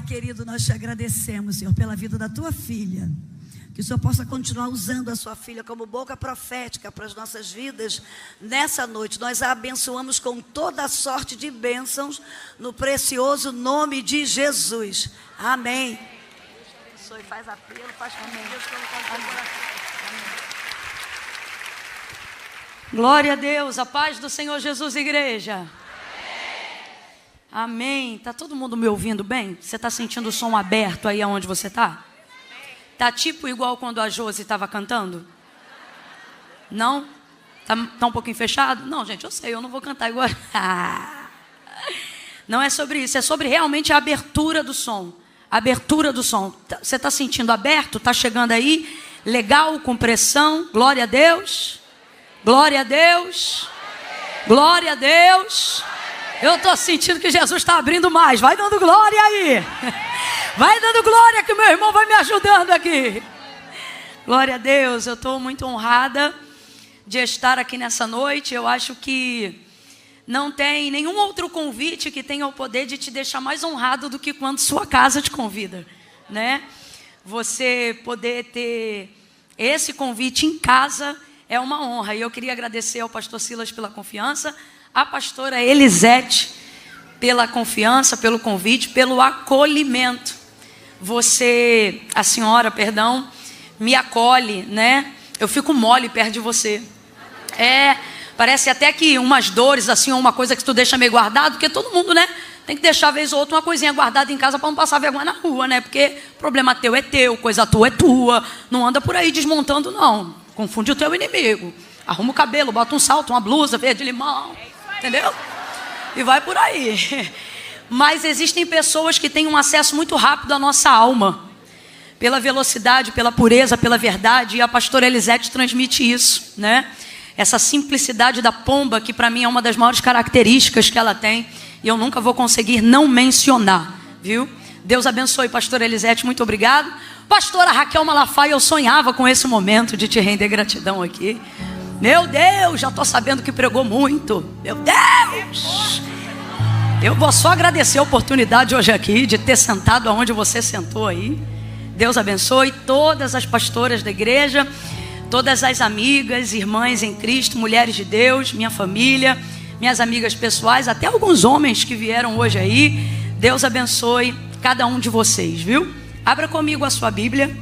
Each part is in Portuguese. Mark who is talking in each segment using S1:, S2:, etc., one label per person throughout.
S1: Pai querido, nós te agradecemos, Senhor, pela vida da tua filha. Que o Senhor possa continuar usando a sua filha como boca profética para as nossas vidas. Nessa noite, nós a abençoamos com toda a sorte de bênçãos, no precioso nome de Jesus. Amém. Deus te abençoe, faz apelo, faz com que Deus coloque no teu coração.
S2: Glória a Deus, a paz do Senhor Jesus, igreja. Amém. Tá todo mundo me ouvindo bem? Você está sentindo o som aberto aí aonde você está? Tá tipo igual quando a Josi estava cantando? Não? Tá um pouquinho fechado? Não, gente, eu sei, eu não vou cantar igual. Não é sobre isso, é sobre realmente a abertura do som. A abertura do som. Você está sentindo aberto? Está chegando aí? Legal, com pressão? Glória a Deus. Glória a Deus. Glória a Deus. Eu estou sentindo que Jesus está abrindo mais. Vai dando glória aí. Vai dando glória que meu irmão vai me ajudando aqui. Glória a Deus. Eu estou muito honrada de estar aqui nessa noite. Eu acho que não tem nenhum outro convite que tenha o poder de te deixar mais honrado do que quando sua casa te convida, né? Você poder ter esse convite em casa é uma honra. E eu queria agradecer ao pastor Silas pela confiança, a pastora Elisete pela confiança, pelo convite, pelo acolhimento. Você, a senhora, perdão, me acolhe, né? Eu fico mole perto de você. Parece até que umas dores, assim, ou uma coisa que tu deixa meio guardado, porque todo mundo, né? Tem que deixar, vez ou outra, uma coisinha guardada em casa para não passar vergonha na rua, né? Porque problema teu é teu, coisa tua é tua. Não anda por aí desmontando, não. Confunde o teu inimigo. Arruma o cabelo, bota um salto, uma blusa verde limão. Entendeu? E vai por aí. Mas existem pessoas que têm um acesso muito rápido à nossa alma. Pela velocidade, pela pureza, pela verdade. E a pastora Elisete transmite isso, né? Essa simplicidade da pomba, que para mim é uma das maiores características que ela tem. E eu nunca vou conseguir não mencionar, viu? Deus abençoe, pastora Elisete, muito obrigado. Pastora Raquel Malafaia, eu sonhava com esse momento de te render gratidão aqui. Meu Deus, já estou sabendo que pregou muito. Meu Deus! Eu vou só agradecer a oportunidade hoje aqui de ter sentado aonde você sentou aí. Deus abençoe todas as pastoras da igreja, todas as amigas, irmãs em Cristo, mulheres de Deus, minha família, minhas amigas pessoais, até alguns homens que vieram hoje aí. Deus abençoe cada um de vocês, viu? Abra comigo a sua Bíblia.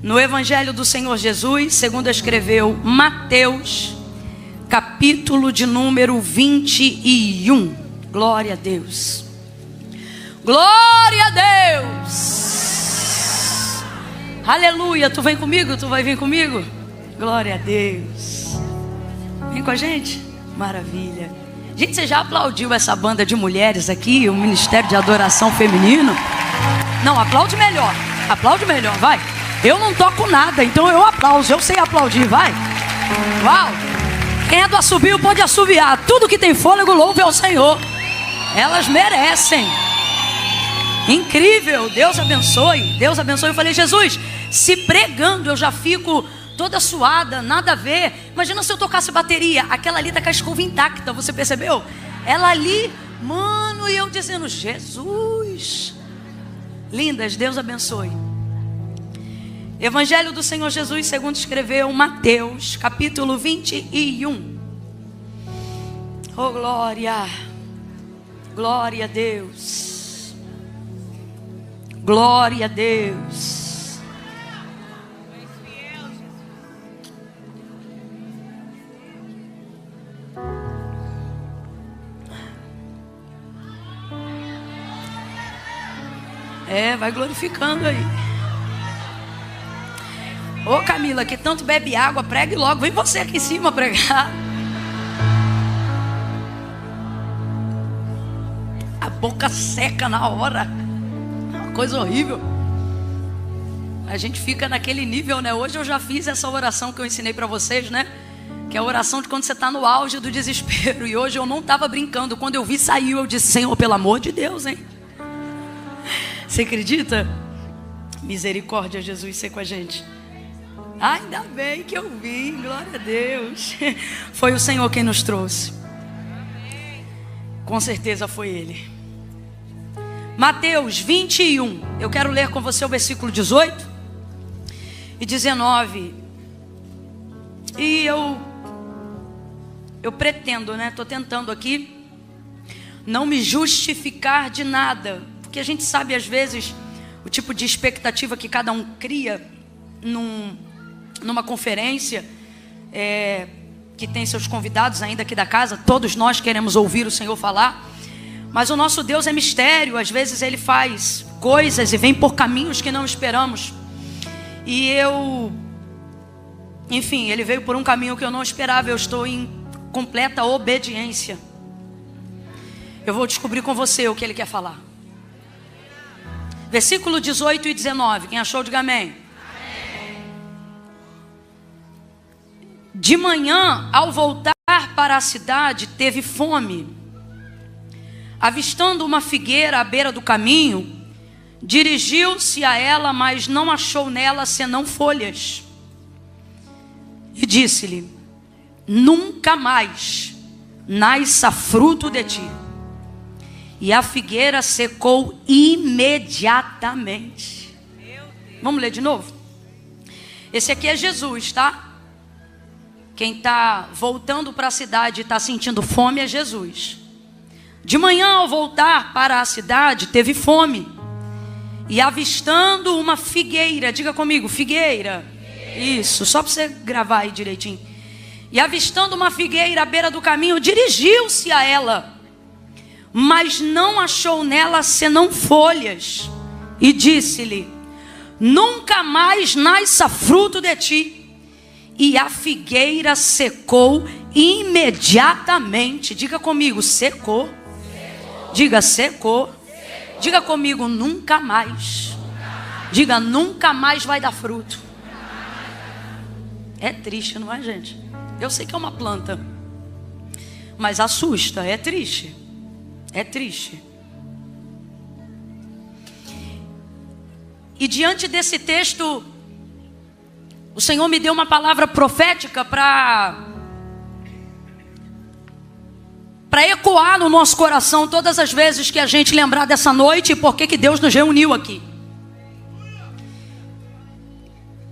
S2: No Evangelho do Senhor Jesus, segundo escreveu Mateus, capítulo de número 21. Glória a Deus. Glória a Deus. Aleluia. Tu vem comigo? Tu vai vir comigo? Glória a Deus. Vem com a gente? Maravilha. Gente, você já aplaudiu essa banda de mulheres aqui, o Ministério de Adoração Feminino? Não, aplaude melhor. Aplaude melhor, vai. Eu não toco nada, então eu aplauso. Eu sei aplaudir, vai. Uau. Quem é do assobio pode assobiar. Tudo que tem fôlego, louve ao Senhor. Elas merecem. Incrível. Deus abençoe. Deus abençoe. Eu falei, Jesus, se pregando eu já fico toda suada, nada a ver. Imagina se eu tocasse bateria. Aquela ali tá com a escova intacta, você percebeu? Ela ali, mano, e eu dizendo, Jesus. Lindas, Deus abençoe. Evangelho do Senhor Jesus, segundo escreveu Mateus, capítulo 21. Oh, glória. Glória a Deus. Glória a Deus. Vai glorificando aí. Ô Camila, que tanto bebe água, pregue logo. Vem você aqui em cima pregar. A boca seca na hora. Uma coisa horrível. A gente fica naquele nível, né? Hoje eu já fiz essa oração que eu ensinei para vocês, né? Que é a oração de quando você está no auge do desespero. E hoje eu não estava brincando. Quando eu vi, saiu. Eu disse, Senhor, pelo amor de Deus, hein? Você acredita? Misericórdia, Jesus, ser com a gente. Ainda bem que eu vi, glória a Deus. Foi o Senhor quem nos trouxe. Com certeza foi Ele. Mateus 21. Eu quero ler com você o versículo 18 e 19. E eu pretendo, né? Estou tentando aqui não me justificar de nada, porque a gente sabe às vezes o tipo de expectativa que cada um cria numa conferência, que tem seus convidados ainda aqui da casa. Todos nós queremos ouvir o Senhor falar, mas o nosso Deus é mistério. Às vezes Ele faz coisas e vem por caminhos que não esperamos. E enfim, Ele veio por um caminho que eu não esperava. Eu estou em completa obediência. Eu vou descobrir com você o que Ele quer falar. Versículo 18 e 19. Quem achou, diga amém. De manhã, ao voltar para a cidade, teve fome. Avistando uma figueira à beira do caminho, dirigiu-se a ela, mas não achou nela senão folhas. E disse-lhe: nunca mais nasça fruto de ti. E a figueira secou imediatamente. Vamos ler de novo? Esse aqui é Jesus, tá? Quem está voltando para a cidade e está sentindo fome é Jesus. De manhã, ao voltar para a cidade, teve fome. E avistando uma figueira, diga comigo, figueira. Isso, só para você gravar aí direitinho. E avistando uma figueira à beira do caminho, dirigiu-se a ela, mas não achou nela senão folhas. E disse-lhe: nunca mais nasça fruto de ti. E a figueira secou imediatamente. Diga comigo, secou. Diga, secou. Diga comigo, nunca mais. Diga, nunca mais vai dar fruto. É triste, não é, gente? Eu sei que é uma planta, mas assusta, é triste. É triste. E diante desse texto, o Senhor me deu uma palavra profética para ecoar no nosso coração todas as vezes que a gente lembrar dessa noite e por que Deus nos reuniu aqui.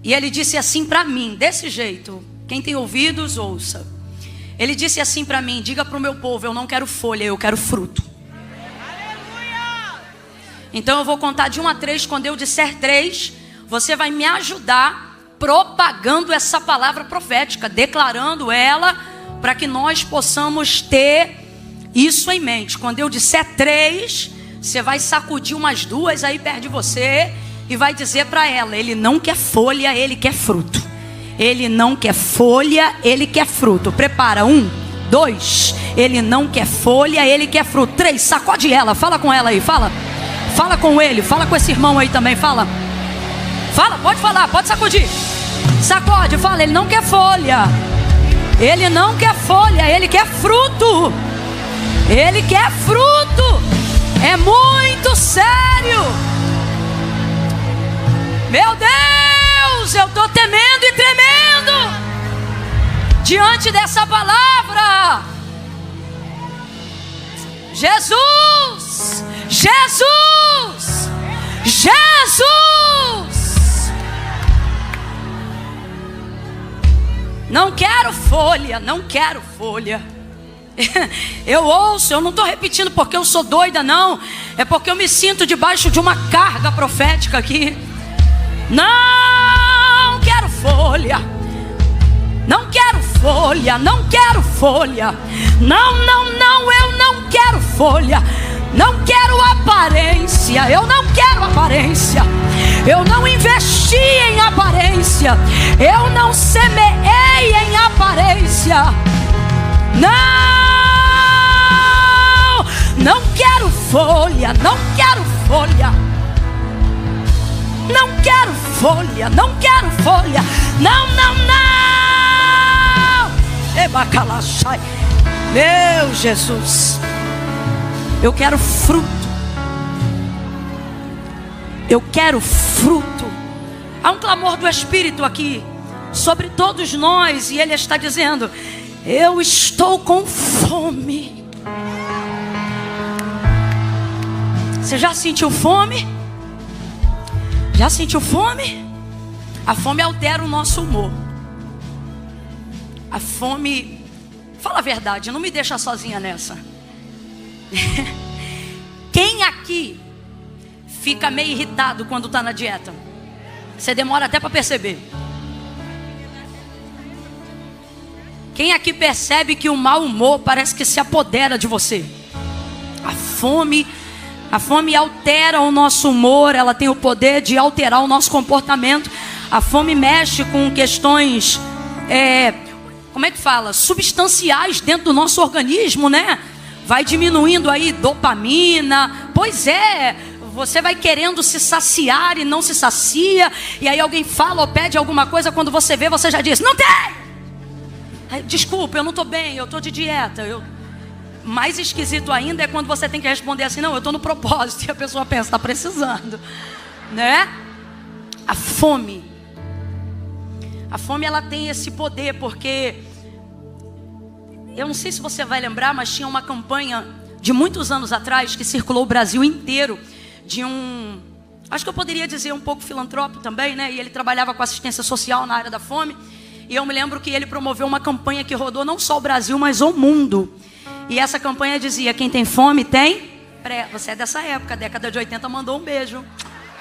S2: E Ele disse assim para mim, desse jeito, quem tem ouvidos, ouça. Ele disse assim para mim: diga para o meu povo, eu não quero folha, eu quero fruto. Então eu vou contar de 1 a 3, quando eu disser 3, você vai me ajudar propagando essa palavra profética, declarando ela, para que nós possamos ter isso em mente. Quando eu disser 3, você vai sacudir umas 2 aí perto de você e vai dizer para ela: ele não quer folha, ele quer fruto. Ele não quer folha, ele quer fruto. Prepara, 1, 2, ele não quer folha, ele quer fruto. 3, sacode ela, fala com ela aí, fala com ele, fala com esse irmão aí também, fala, pode falar, pode sacudir. Sacode, fala, ele não quer folha. Ele não quer folha, ele quer fruto. Ele quer fruto. É muito sério. Meu Deus, eu estou temendo e tremendo diante dessa palavra. Jesus, Jesus, Jesus. Não quero folha, não quero folha. Eu ouço, eu não estou repetindo porque eu sou doida, não. É porque eu me sinto debaixo de uma carga profética aqui. Não quero folha. Não quero folha, não quero folha. Não, eu não quero folha. Não quero aparência, eu não quero aparência. Eu não investi em aparência. Eu não semeei em aparência. Não quero folha, não quero folha. Não quero folha, não quero folha. Não. Ebacalaxai. Meu Jesus. Eu quero fruto. Eu quero fruto. Há um clamor do Espírito aqui sobre todos nós, e Ele está dizendo: eu estou com fome. Você já sentiu fome? Já sentiu fome? A fome altera o nosso humor. A fome, fala a verdade, não me deixa sozinha nessa. Quem aqui fica meio irritado quando está na dieta? Você demora até para perceber. Quem aqui percebe que o mau humor parece que se apodera de você? A fome altera o nosso humor, ela tem o poder de alterar o nosso comportamento. A fome mexe com questões, como é que fala? Substanciais dentro do nosso organismo, né? Vai diminuindo aí dopamina. Pois é, você vai querendo se saciar e não se sacia. E aí alguém fala ou pede alguma coisa, quando você vê, você já diz, não tem! Aí, desculpa, eu não estou bem, eu estou de dieta. Mais esquisito ainda é quando você tem que responder assim, não, eu estou no propósito. E a pessoa pensa, está precisando, né? A fome, ela tem esse poder, porque eu não sei se você vai lembrar, mas tinha uma campanha de muitos anos atrás que circulou o Brasil inteiro, de acho que eu poderia dizer um pouco filantropo também, né? E ele trabalhava com assistência social na área da fome. E eu me lembro que ele promoveu uma campanha que rodou não só o Brasil, mas o mundo. E essa campanha dizia, quem tem fome tem Você é dessa época, década de 80, mandou um beijo.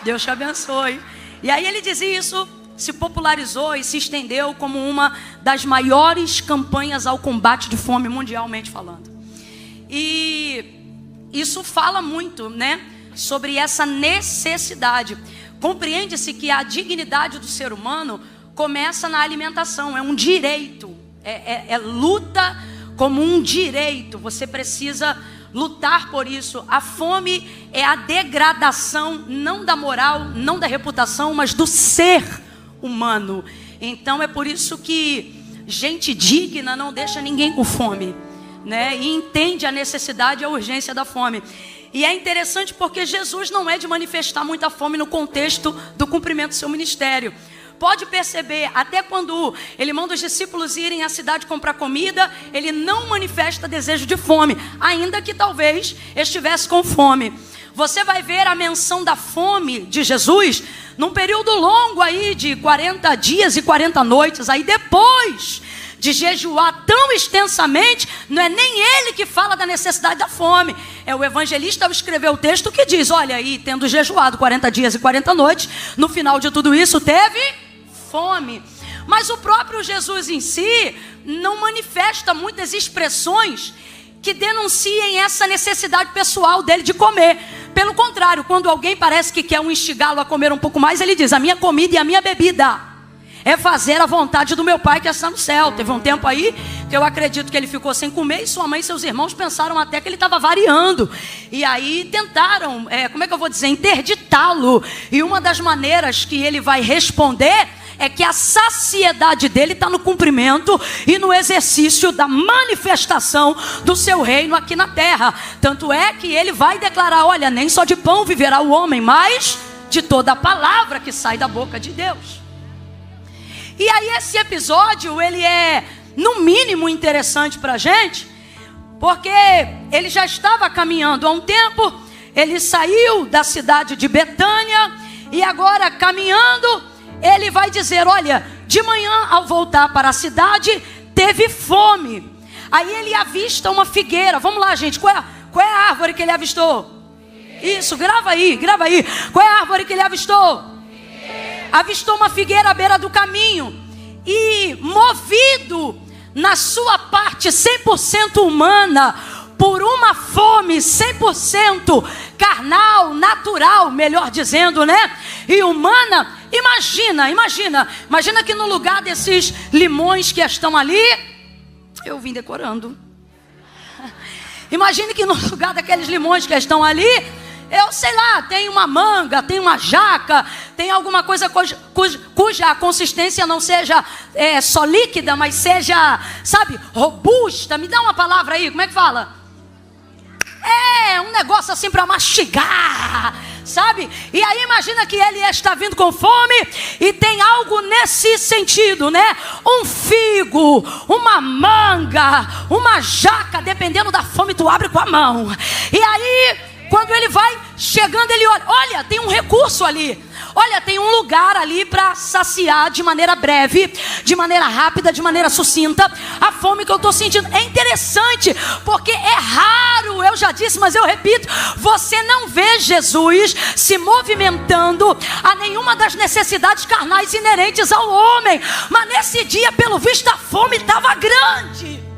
S2: Deus te abençoe. E aí ele dizia isso, se popularizou e se estendeu como uma das maiores campanhas ao combate de fome mundialmente falando. E isso fala muito, né, sobre essa necessidade. Compreende-se que a dignidade do ser humano começa na alimentação, é um direito, é luta como um direito, você precisa lutar por isso. A fome é a degradação, não da moral, não da reputação, mas do ser humano. Então é por isso que gente digna não deixa ninguém com fome, né? E entende a necessidade e a urgência da fome. E é interessante porque Jesus não é de manifestar muita fome no contexto do cumprimento do seu ministério. Pode perceber, até quando ele manda os discípulos irem à cidade comprar comida, ele não manifesta desejo de fome, ainda que talvez estivesse com fome. Você vai ver a menção da fome de Jesus num período longo aí de 40 dias e 40 noites. Aí depois de jejuar tão extensamente, não é nem ele que fala da necessidade da fome. É o evangelista ao escrever o texto que diz, olha aí, tendo jejuado 40 dias e 40 noites, no final de tudo isso teve fome. Mas o próprio Jesus em si não manifesta muitas expressões que denunciem essa necessidade pessoal dele de comer. Pelo contrário, quando alguém parece que quer instigá-lo a comer um pouco mais, ele diz, a minha comida e a minha bebida é fazer a vontade do meu Pai que está no céu. Teve um tempo aí que eu acredito que ele ficou sem comer e sua mãe e seus irmãos pensaram até que ele estava variando. E aí tentaram, como é que eu vou dizer, interditá-lo. E uma das maneiras que ele vai responder é que a saciedade dele está no cumprimento e no exercício da manifestação do seu reino aqui na terra. Tanto é que ele vai declarar, olha, nem só de pão viverá o homem, mas de toda a palavra que sai da boca de Deus. E aí esse episódio, ele é no mínimo interessante para a gente, porque ele já estava caminhando há um tempo, ele saiu da cidade de Betânia, e agora caminhando, ele vai dizer, olha, de manhã ao voltar para a cidade, teve fome. Aí ele avista uma figueira, vamos lá gente, qual é a árvore que ele avistou? Isso, grava aí, qual é a árvore que ele avistou? Avistou uma figueira à beira do caminho, e movido na sua parte 100% humana, por uma fome 100% carnal, natural, melhor dizendo, né? E humana, imagina que no lugar desses limões que estão ali, eu vim decorando. Imagine que no lugar daqueles limões que estão ali, eu sei lá, tem uma manga, tem uma jaca, tem alguma coisa cuja consistência não seja só líquida, mas seja, sabe, robusta. Me dá uma palavra aí, como é que fala? Um negócio assim para mastigar, sabe? E aí imagina que ele está vindo com fome e tem algo nesse sentido, né? Um figo, uma manga, uma jaca, dependendo da fome tu abre com a mão. E aí Quando ele vai chegando, ele olha, olha, tem um recurso ali. Olha, tem um lugar ali para saciar de maneira breve, de maneira rápida, de maneira sucinta, a fome que eu estou sentindo. É interessante, porque é raro, eu já disse, mas eu repito, você não vê Jesus se movimentando a nenhuma das necessidades carnais inerentes ao homem. Mas nesse dia, pelo visto, a fome estava grande.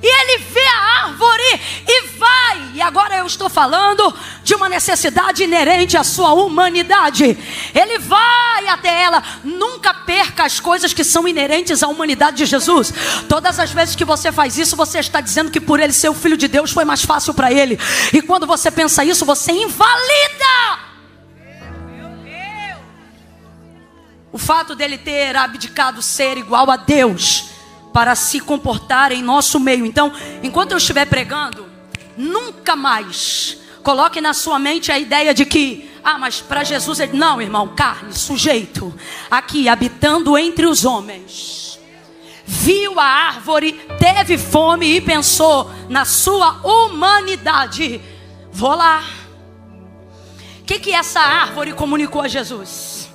S2: E ele vê a árvore e vai. E agora eu estou falando de uma necessidade inerente à sua humanidade. Ele vai até ela. Nunca perca as coisas que são inerentes à humanidade de Jesus. Todas as vezes que você faz isso, você está dizendo que por ele ser o Filho de Deus foi mais fácil para ele. E quando você pensa isso, você invalida o fato dele ter abdicado ser igual a Deus para se comportar em nosso meio. Então, enquanto eu estiver pregando, nunca mais coloque na sua mente a ideia de que, mas para Jesus, ele... não, irmão, carne, sujeito, aqui, habitando entre os homens, viu a árvore, teve fome e pensou na sua humanidade. Vou lá. O que essa árvore comunicou a Jesus?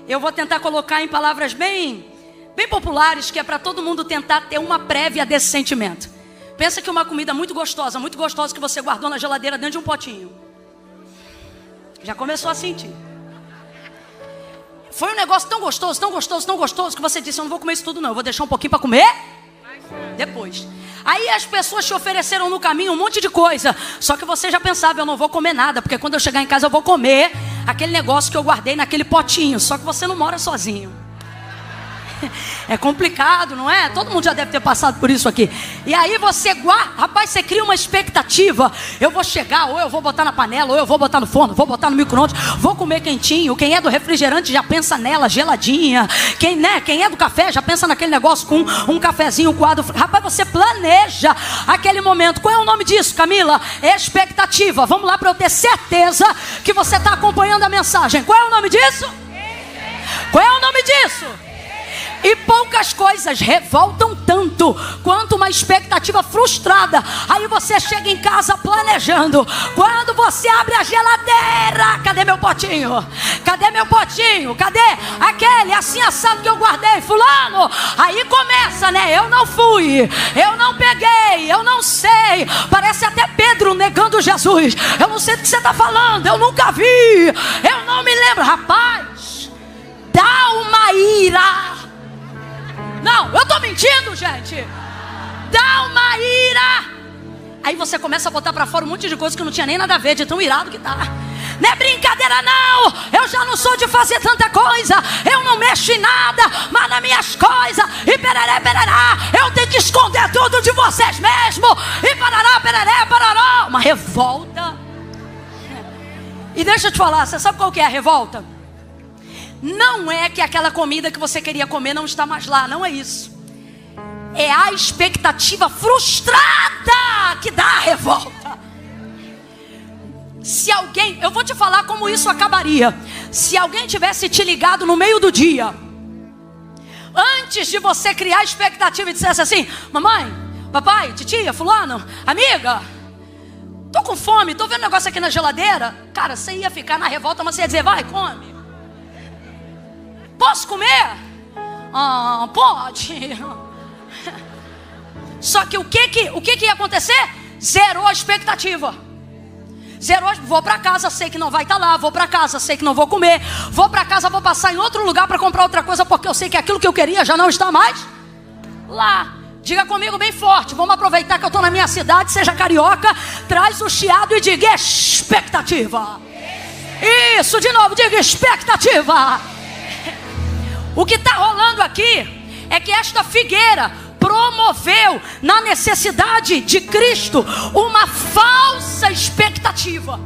S2: Eu vou tentar colocar em palavras bem populares, que é para todo mundo tentar ter uma prévia desse sentimento. Pensa que uma comida muito gostosa que você guardou na geladeira dentro de um potinho. Já começou a sentir. Foi um negócio tão gostoso que você disse, eu não vou comer isso tudo não, eu vou deixar um pouquinho para comer depois. Aí as pessoas te ofereceram no caminho um monte de coisa, só que você já pensava, eu não vou comer nada, porque quando eu chegar em casa eu vou comer aquele negócio que eu guardei naquele potinho. Só que você não mora sozinho. É complicado, não é? Todo mundo já deve ter passado por isso aqui. E aí você guarda, rapaz, você cria uma expectativa. Eu vou chegar, ou eu vou botar na panela, ou eu vou botar no forno, vou botar no micro-ondas, vou comer quentinho. Quem é do refrigerante já pensa nela, geladinha. Quem é do café já pensa naquele negócio com um cafezinho coado. Rapaz, você planeja aquele momento. Qual é o nome disso, Camila? Expectativa. Vamos lá para eu ter certeza que você está acompanhando a mensagem. Qual é o nome disso? Qual é o nome disso? E poucas coisas revoltam tanto quanto uma expectativa frustrada. Aí você chega em casa planejando. Quando você abre a geladeira, cadê meu potinho? Cadê meu potinho? Cadê aquele assim assado que eu guardei? Fulano. Aí começa, né? Eu não fui, eu não peguei, eu não sei. Parece até Pedro negando Jesus. Eu não sei do que você está falando, eu nunca vi, eu não me lembro. Rapaz, dá uma ira. Não, eu estou mentindo, gente. Dá uma ira. Aí você começa a botar para fora um monte de coisa que não tinha nem nada a ver, de tão irado que tá. Não é brincadeira não. Eu já não sou de fazer tanta coisa. Eu não mexo em nada, mas nas minhas coisas. E pereré, pererá. Eu tenho que esconder tudo de vocês mesmo. E parará, pereré, parará. Uma revolta. E deixa eu te falar, você sabe qual que é a revolta? Não é que aquela comida que você queria comer não está mais lá, não é isso. É a expectativa frustrada que dá a revolta. Se alguém, eu vou te falar como isso acabaria. Se alguém tivesse te ligado no meio do dia, antes de você criar expectativa e dissesse assim: mamãe, papai, titia, fulano, amiga, tô com fome, tô vendo um negócio aqui na geladeira. Cara, você ia ficar na revolta, mas você ia dizer: vai, come. Posso comer? Pode. Só que o que ia acontecer? Zerou a expectativa. Zerou, vou para casa, sei que não vai estar lá. Vou para casa, sei que não vou comer. Vou para casa, vou passar em outro lugar para comprar outra coisa, porque eu sei que aquilo que eu queria já não está mais lá. Diga comigo bem forte. Vamos aproveitar que eu estou na minha cidade. Seja carioca, traz o chiado e diga expectativa. Isso, de novo, diga expectativa. O que está rolando aqui é que esta figueira promoveu na necessidade de Cristo uma falsa expectativa.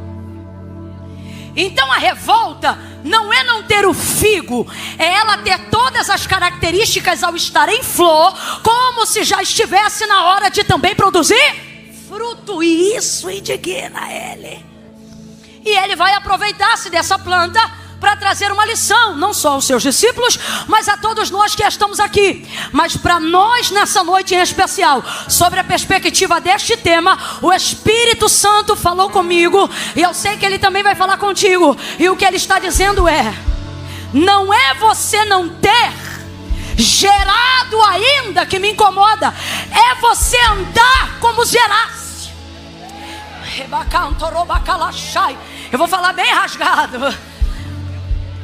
S2: Então a revolta não é não ter o figo, é ela ter todas as características ao estar em flor, como se já estivesse na hora de também produzir fruto. E isso indigna ele. E ele vai aproveitar-se dessa planta para trazer uma lição, não só aos seus discípulos, mas a todos nós que estamos aqui. Mas para nós nessa noite em especial, sobre a perspectiva deste tema, o Espírito Santo falou comigo, e eu sei que ele também vai falar contigo. E o que ele está dizendo é: não é você não ter gerado ainda que me incomoda, é você andar como geraste. Eu vou falar bem rasgado.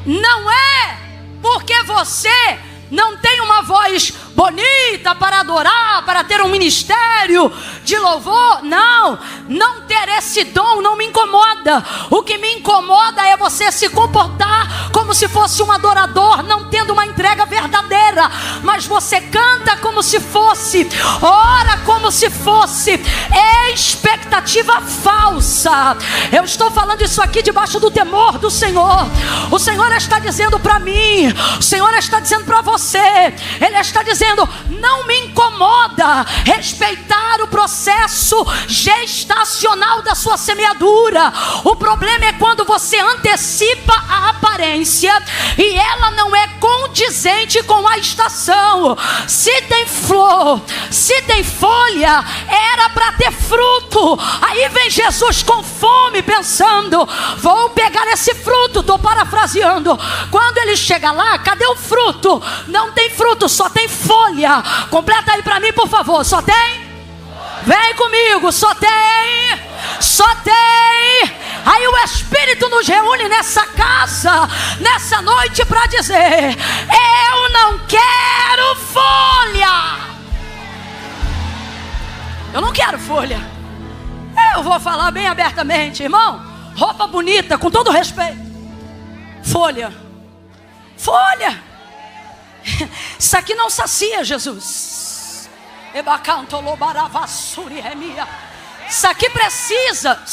S2: Não é porque você não tem uma voz bonita para adorar, para ter um ministério de louvor. Não ter esse dom não me incomoda. O que me incomoda é você se comportar como se fosse um adorador, não tendo uma entrega verdadeira. Mas você canta como se fosse, ora como se fosse, expectativa falsa. Eu estou falando isso aqui debaixo do temor do Senhor. O Senhor está dizendo para mim, o Senhor está dizendo para você, Ele está dizendo: não me incomoda respeitar o processo gestacional da sua semeadura. O problema é quando você antecipa a aparência e ela não é condizente com a estação. Se tem flor, se tem folha, era para ter fruto. Aí vem Jesus com fome, pensando: vou pegar esse fruto. Estou parafraseando. Quando ele chega lá, cadê o fruto? Não tem fruto, só tem folha. Completa aí para mim, por favor. Só tem? Vem comigo. Só tem. Aí o Espírito nos reúne nessa casa, nessa noite, para dizer: eu não quero folha. Eu não quero folha. Eu vou falar bem abertamente, irmão. Roupa bonita, com todo respeito. Folha. Isso aqui não sacia, Jesus. Isso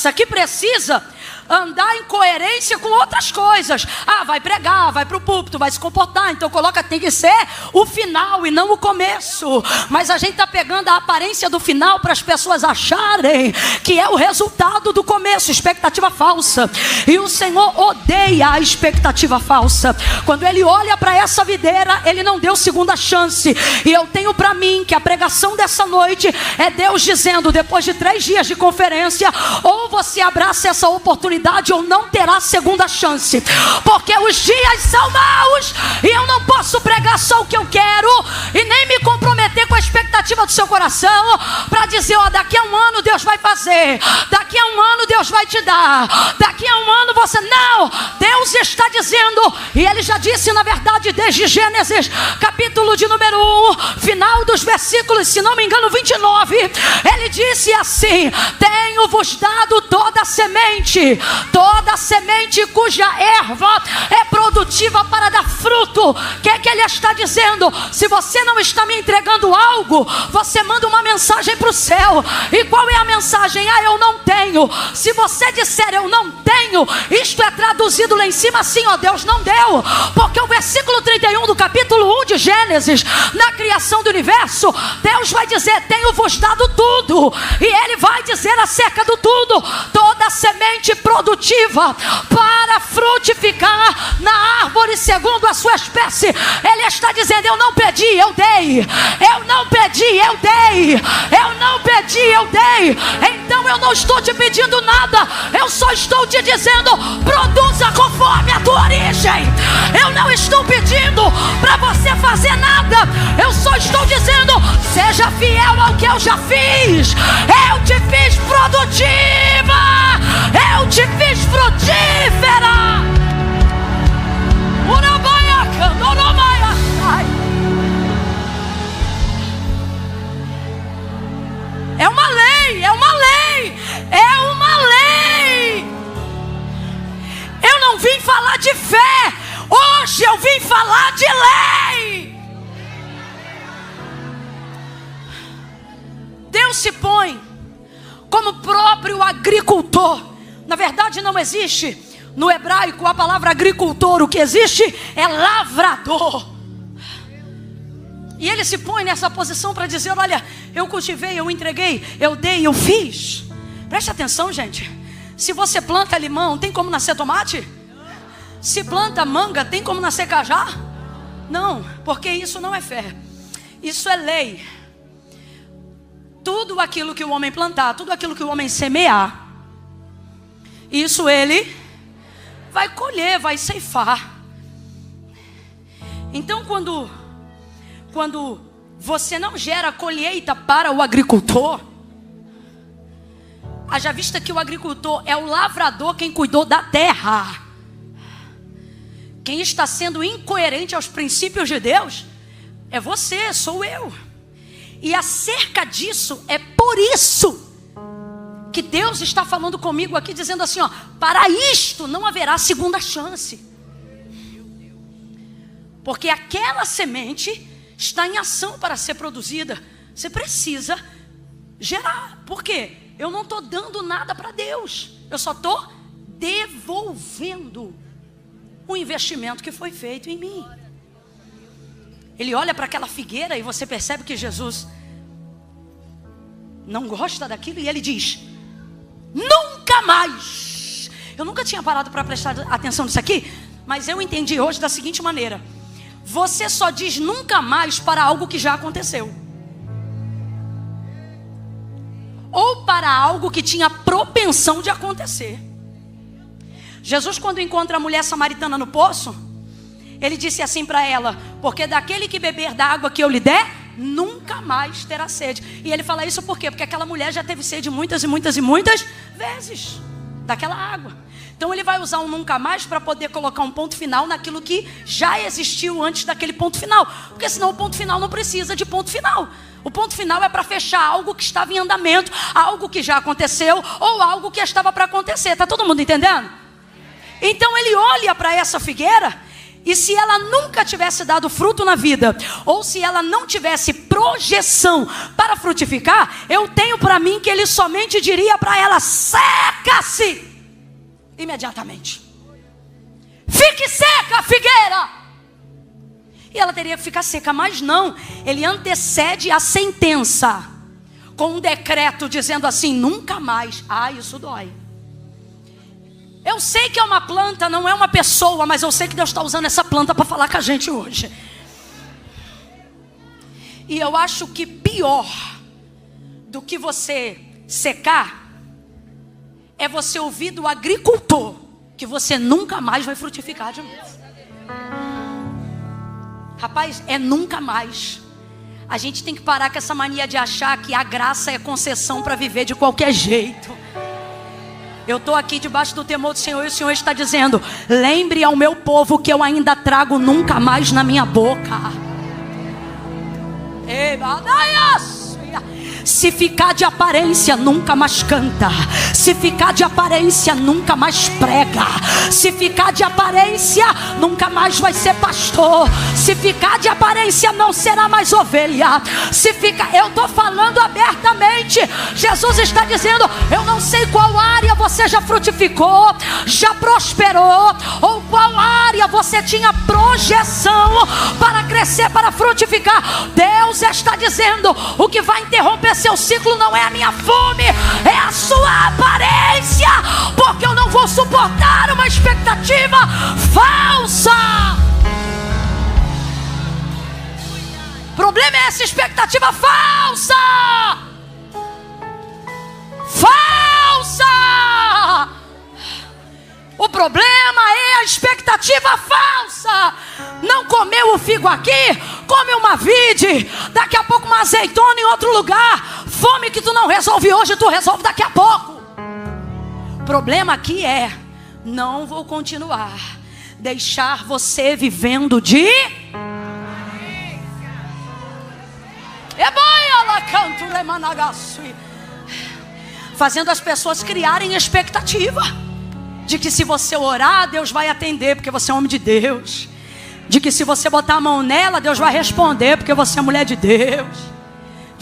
S2: aqui precisa andar em coerência com outras coisas. Vai pregar, vai para o púlpito, vai se comportar. Então tem que ser o final e não o começo. Mas a gente está pegando a aparência do final para as pessoas acharem que é o resultado do começo. Expectativa falsa. E o Senhor odeia a expectativa falsa. Quando Ele olha para essa videira, Ele não deu segunda chance. E eu tenho para mim que a pregação dessa noite é Deus dizendo: depois de 3 dias de conferência, ou você abraça essa oportunidade ou não terá segunda chance, porque os dias são maus e eu não posso pregar só o que eu quero e nem me comprometer com a expectativa do seu coração para dizer: daqui a um ano Deus vai fazer, daqui a um ano Deus vai te dar, daqui a um ano você... Não, Deus está dizendo, e Ele já disse na verdade desde Gênesis capítulo de número 1, final dos versículos, se não me engano 29, Ele disse assim: tenho-vos dado toda semente cuja erva é produtiva para dar fruto. O que é que Ele está dizendo? Se você não está me entregando algo, você manda uma mensagem para o céu. E qual é a mensagem? Eu não tenho. Se você disser eu não tenho, isto é traduzido lá em cima assim: Deus não deu. Porque o versículo 31 do capítulo 1 de Gênesis, na criação do universo, Deus vai dizer: tenho-vos dado tudo. E Ele vai dizer acerca do tudo: toda semente produtiva para frutificar na árvore segundo a sua espécie. Ele está dizendo: eu não pedi, eu dei. Eu não pedi, eu dei. Eu não pedi, eu dei. Então eu não estou te pedindo nada, eu só estou te dizendo: produza conforme a tua origem. Eu não estou pedindo para você fazer nada, eu só estou dizendo: seja fiel ao que eu já fiz. Eu te fiz produtiva, eu te fiz frutífera. É uma lei, é uma lei, é uma lei. Eu não vim falar de fé, hoje eu vim falar de lei. Deus se põe como próprio agricultor. Na verdade não existe no hebraico a palavra agricultor, o que existe é lavrador. E Ele se põe nessa posição para dizer: olha, eu cultivei, eu entreguei, eu dei, eu fiz. Preste atenção, gente. Se você planta limão, tem como nascer tomate? Se planta manga, tem como nascer cajá? Não, porque isso não é fé. Isso é lei. Tudo aquilo que o homem plantar, tudo aquilo que o homem semear, isso ele vai colher, vai ceifar. Então quando você não gera colheita para o agricultor, haja vista que o agricultor é o lavrador, quem cuidou da terra. Quem está sendo incoerente aos princípios de Deus é você, sou eu. E acerca disso, é por isso que Deus está falando comigo aqui, dizendo assim, ó, para isto não haverá segunda chance. Porque aquela semente está em ação para ser produzida. Você precisa gerar. Por quê? Eu não estou dando nada para Deus. Eu só estou devolvendo o investimento que foi feito em mim. Ele olha para aquela figueira e você percebe que Jesus não gosta daquilo. E ele diz, nunca mais. Eu nunca tinha parado para prestar atenção nisso aqui, mas eu entendi hoje da seguinte maneira: você só diz nunca mais para algo que já aconteceu, ou para algo que tinha propensão de acontecer. Jesus, quando encontra a mulher samaritana no poço, ele disse assim para ela, porque daquele que beber da água que eu lhe der, nunca mais terá sede. E ele fala isso por quê? Porque aquela mulher já teve sede muitas e muitas e muitas vezes daquela água. Então ele vai usar um nunca mais para poder colocar um ponto final naquilo que já existiu antes daquele ponto final. Porque senão o ponto final não precisa de ponto final. O ponto final é para fechar algo que estava em andamento, algo que já aconteceu ou algo que estava para acontecer. Está todo mundo entendendo? Então ele olha para essa figueira, e se ela nunca tivesse dado fruto na vida, ou se ela não tivesse projeção para frutificar, eu tenho para mim que ele somente diria para ela, seca-se imediatamente. Fique seca, figueira. E ela teria que ficar seca, mas não. Ele antecede a sentença com um decreto dizendo assim, nunca mais. Ah, isso dói. Eu sei que é uma planta, não é uma pessoa, mas eu sei que Deus está usando essa planta para falar com a gente hoje. E eu acho que pior do que você secar é você ouvir do agricultor que você nunca mais vai frutificar de novo. Rapaz, é nunca mais. A gente tem que parar com essa mania de achar que a graça é concessão para viver de qualquer jeito. Eu estou aqui debaixo do temor do Senhor, e o Senhor está dizendo, lembre ao meu povo que eu ainda trago nunca mais na minha boca. Se ficar de aparência, nunca mais canta. Se ficar de aparência, nunca mais prega. Se ficar de aparência, nunca mais vai ser pastor. Se ficar de aparência, não será mais ovelha. Se ficar, eu estou falando abertamente. Jesus está dizendo, eu não sei qual área você já frutificou, já prosperou, ou qual área você tinha projeção para crescer, para frutificar. Deus está dizendo, o que vai interromper seu ciclo não é a minha fome, é a sua aparência, porque eu não vou suportar uma expectativa falsa. O problema é essa expectativa falsa. Falsa. O problema é a expectativa falsa. Não comeu o figo aqui, come uma vide, daqui a pouco uma azeitona em outro lugar. Fome que tu não resolve hoje, tu resolve daqui a pouco. O problema aqui é, não vou continuar, deixar você vivendo de fazendo as pessoas criarem expectativa de que se você orar, Deus vai atender, porque você é homem de Deus. De que se você botar a mão nela, Deus vai responder, porque você é mulher de Deus.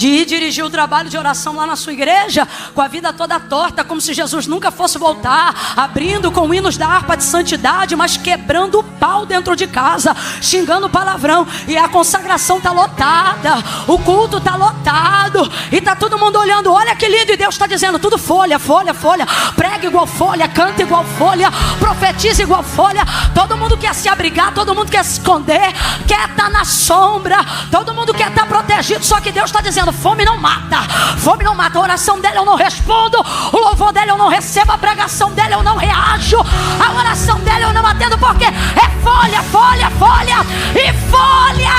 S2: de ir dirigir o trabalho de oração lá na sua igreja, com a vida toda torta, como se Jesus nunca fosse voltar, abrindo com hinos da harpa de santidade, mas quebrando o pau dentro de casa, xingando palavrão, e a consagração está lotada, o culto está lotado, e está todo mundo olhando, olha que lindo, e Deus está dizendo, tudo folha, folha, folha, prega igual folha, canta igual folha, profetiza igual folha, todo mundo quer se abrigar, todo mundo quer se esconder, quer estar na sombra, todo mundo quer estar protegido, só que Deus está dizendo, fome não mata, a oração dele eu não respondo, o louvor dele eu não recebo, a pregação dele eu não reajo, a oração dele eu não atendo, porque é folha, folha, folha, e folha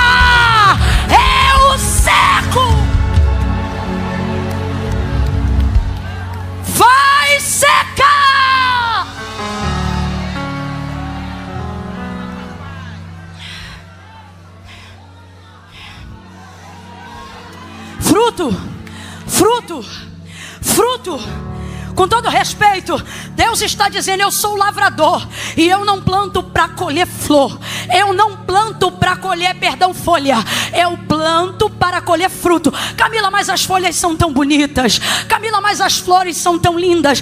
S2: eu seco, vai secar. Fruto, com todo respeito, Deus está dizendo, eu sou o lavrador, e eu não planto para colher flor, eu não planto para colher, folha, eu planto para colher fruto. Camila, mas as folhas são tão bonitas, Camila, mas as flores são tão lindas,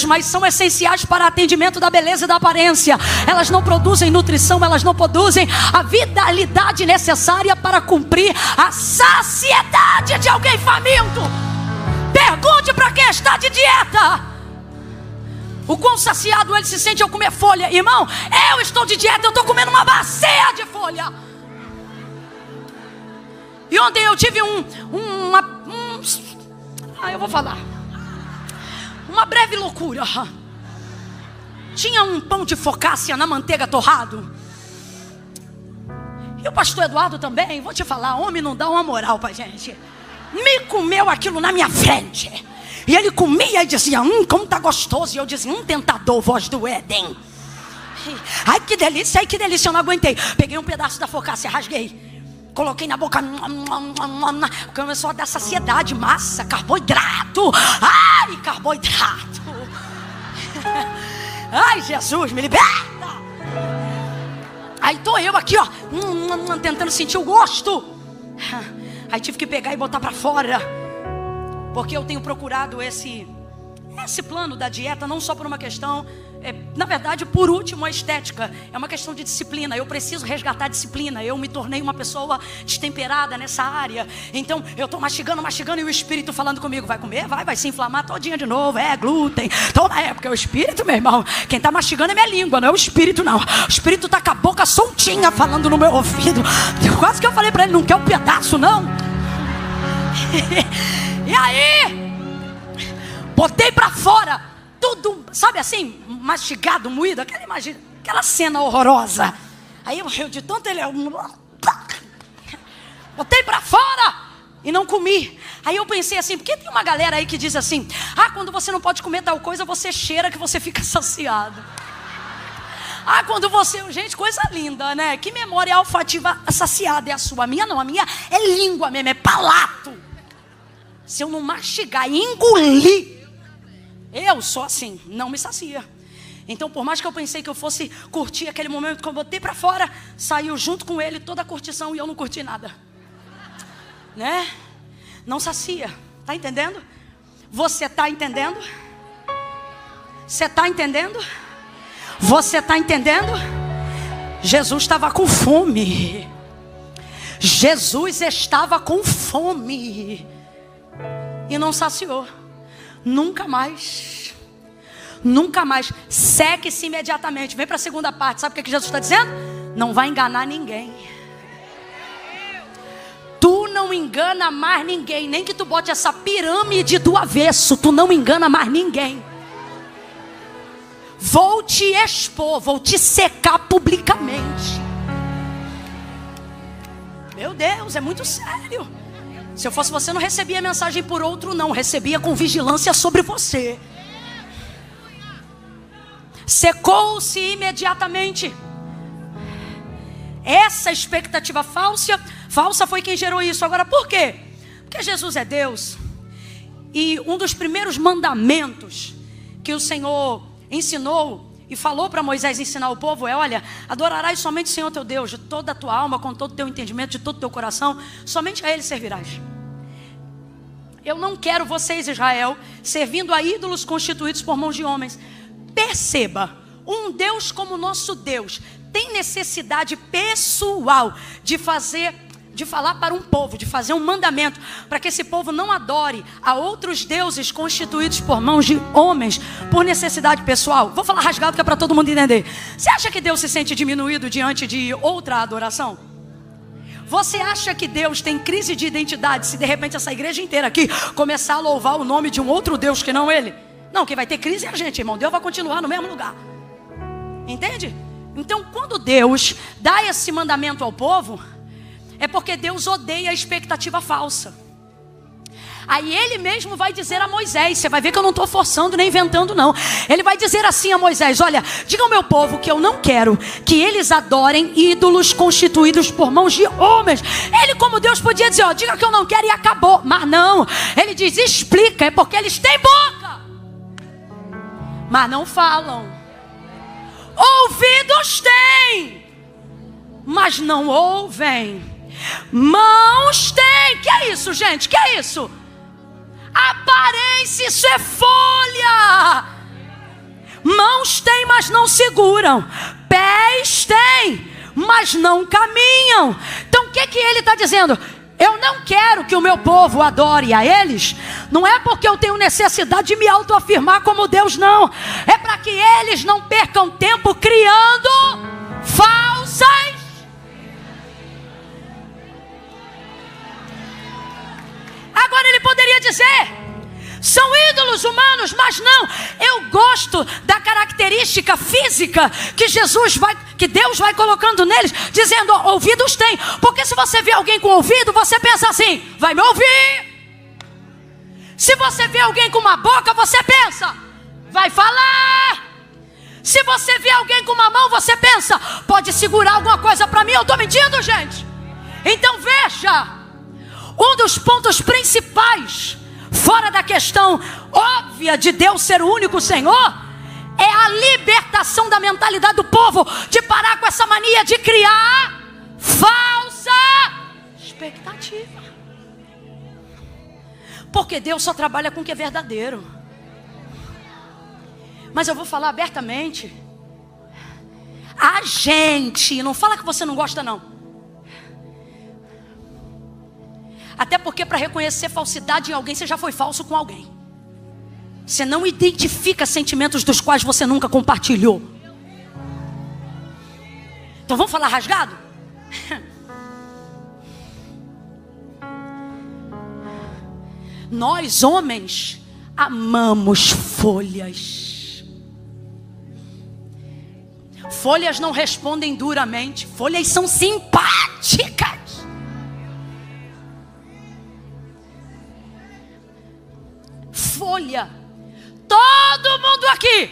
S2: mas são essenciais para atendimento da beleza e da aparência, elas não produzem nutrição, elas não produzem a vitalidade necessária para cumprir a saciedade de alguém faminto. Pergunte para quem está de dieta o quão saciado ele se sente ao comer folha. Irmão, eu estou de dieta, eu estou comendo uma bacia de folha. E ontem eu tive eu vou falar uma breve loucura. Tinha um pão de focácia na manteiga torrado, e o pastor Eduardo também, vou te falar, homem não dá uma moral pra gente, me comeu aquilo na minha frente, e ele comia e dizia, como tá gostoso, e eu dizia, tentador, voz do Éden, ai que delícia, eu não aguentei, peguei um pedaço da focácia, rasguei, coloquei na boca, começou a dar saciedade, massa, carboidrato, ai Jesus, me liberta. Aí tô eu aqui, ó, tentando sentir o gosto. Aí tive que pegar e botar para fora, porque eu tenho procurado esse plano da dieta, não só por uma questão, na verdade, por último, a estética, é uma questão de disciplina. Eu preciso resgatar a disciplina. Eu me tornei uma pessoa destemperada nessa área, então eu estou mastigando, e o Espírito falando comigo, vai comer? Vai se inflamar todinha de novo, glúten, toma, porque é o Espírito, meu irmão, quem está mastigando é minha língua, não é o Espírito não, o Espírito está com a boca soltinha, falando no meu ouvido, quase que eu falei para ele, não quer um pedaço não. E aí botei para fora tudo, sabe assim, mastigado, moído, aquela cena horrorosa. Aí eu de tanto ele, botei para fora e não comi. Aí eu pensei assim, porque tem uma galera aí que diz assim, quando você não pode comer tal coisa, você cheira que você fica saciado. Quando você, gente, coisa linda, né? Que memória olfativa saciada é a sua? A minha não, a minha é língua mesmo, é palato. Se eu não mastigar e engolir, eu sou assim, não me sacia. Então, por mais que eu pensei que eu fosse curtir aquele momento que eu botei para fora, saiu junto com ele toda a curtição e eu não curti nada, né? Não sacia, tá entendendo? Você tá entendendo? Você tá entendendo? Você tá entendendo? Jesus estava com fome. Jesus estava com fome e não saciou. Nunca mais. Seque-se imediatamente. Vem para a segunda parte. Sabe o que Jesus está dizendo? Não vai enganar ninguém. Tu não engana mais ninguém. Nem que tu bote essa pirâmide do avesso, tu não engana mais ninguém. Vou te expor, vou te secar publicamente. Meu Deus, é muito sério. Se eu fosse você, não recebia mensagem por outro, não. Recebia com vigilância sobre você. Secou-se imediatamente. Essa expectativa falsa foi quem gerou isso. Agora, por quê? Porque Jesus é Deus. E um dos primeiros mandamentos que o Senhor ensinou e falou para Moisés ensinar o povo é: olha, adorarás somente o Senhor teu Deus de toda a tua alma, com todo o teu entendimento, de todo o teu coração, somente a Ele servirás. eu não quero vocês, Israel, servindo a ídolos constituídos por mãos de homens. Perceba, um Deus como nosso Deus tem necessidade pessoal de falar para um povo, de fazer um mandamento, para que esse povo não adore a outros deuses constituídos por mãos de homens, por necessidade pessoal. Vou falar rasgado que é para todo mundo entender. Você acha que Deus se sente diminuído diante de outra adoração? Você acha que Deus tem crise de identidade se de repente essa igreja inteira aqui começar a louvar o nome de um outro Deus que não Ele? Não, quem vai ter crise é a gente, irmão. Deus vai continuar no mesmo lugar. Entende? Então, quando Deus dá esse mandamento ao povo, é porque Deus odeia a expectativa falsa. Aí Ele mesmo vai dizer a Moisés, você vai ver que eu não estou forçando nem inventando não. Ele vai dizer assim a Moisés: olha, diga ao meu povo que eu não quero que eles adorem ídolos constituídos por mãos de homens. Ele, como Deus, podia dizer, ó, diga que eu não quero e acabou. Mas não, Ele diz, explica, é porque eles têm boca, mas não falam. Ouvidos têm, mas não ouvem. Mãos têm. Que é isso, gente? Que é isso? Aparência, isso é folha. Mãos têm, mas não seguram. Pés têm, mas não caminham. Então o que ele está dizendo? Eu não quero que o meu povo adore a eles. Não é porque eu tenho necessidade de me autoafirmar como Deus, não. É para que eles não percam tempo criando falsas. Agora ele poderia dizer, são ídolos humanos, mas não. Eu gosto da característica física que Deus vai colocando neles, dizendo, ouvidos tem. Porque se você vê alguém com ouvido, você pensa assim, vai me ouvir. Se você vê alguém com uma boca, você pensa, vai falar. Se você vê alguém com uma mão, você pensa, pode segurar alguma coisa para mim. Eu estou mentindo, gente? Então veja, um dos pontos principais, fora da questão óbvia de Deus ser o único Senhor, é a libertação da mentalidade do povo, de parar com essa mania de criar falsa expectativa. Porque Deus só trabalha com o que é verdadeiro. Mas eu vou falar abertamente, a gente, não fala que você não gosta não. Até porque para reconhecer falsidade em alguém, você já foi falso com alguém. Você não identifica sentimentos dos quais você nunca compartilhou. Então vamos falar rasgado? Nós homens amamos folhas. Folhas não respondem duramente. Folhas são simpáticas. Folha, todo mundo aqui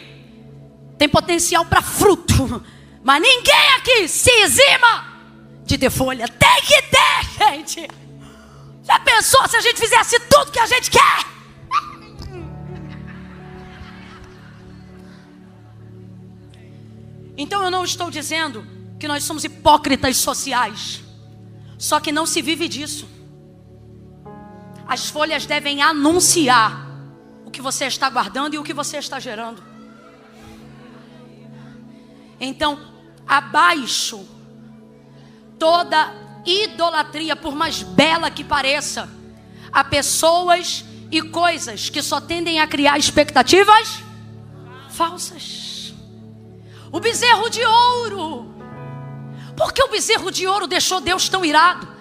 S2: tem potencial para fruto, mas ninguém aqui se exima de ter folha. Tem que ter, gente. Já pensou se a gente fizesse tudo que a gente quer? Então eu não estou dizendo que nós somos hipócritas sociais, só que não se vive disso. As folhas devem anunciar o que você está guardando e o que você está gerando. Então, abaixo toda idolatria, por mais bela que pareça, há pessoas e coisas que só tendem a criar expectativas falsas. O bezerro de ouro. Por que o bezerro de ouro deixou Deus tão irado?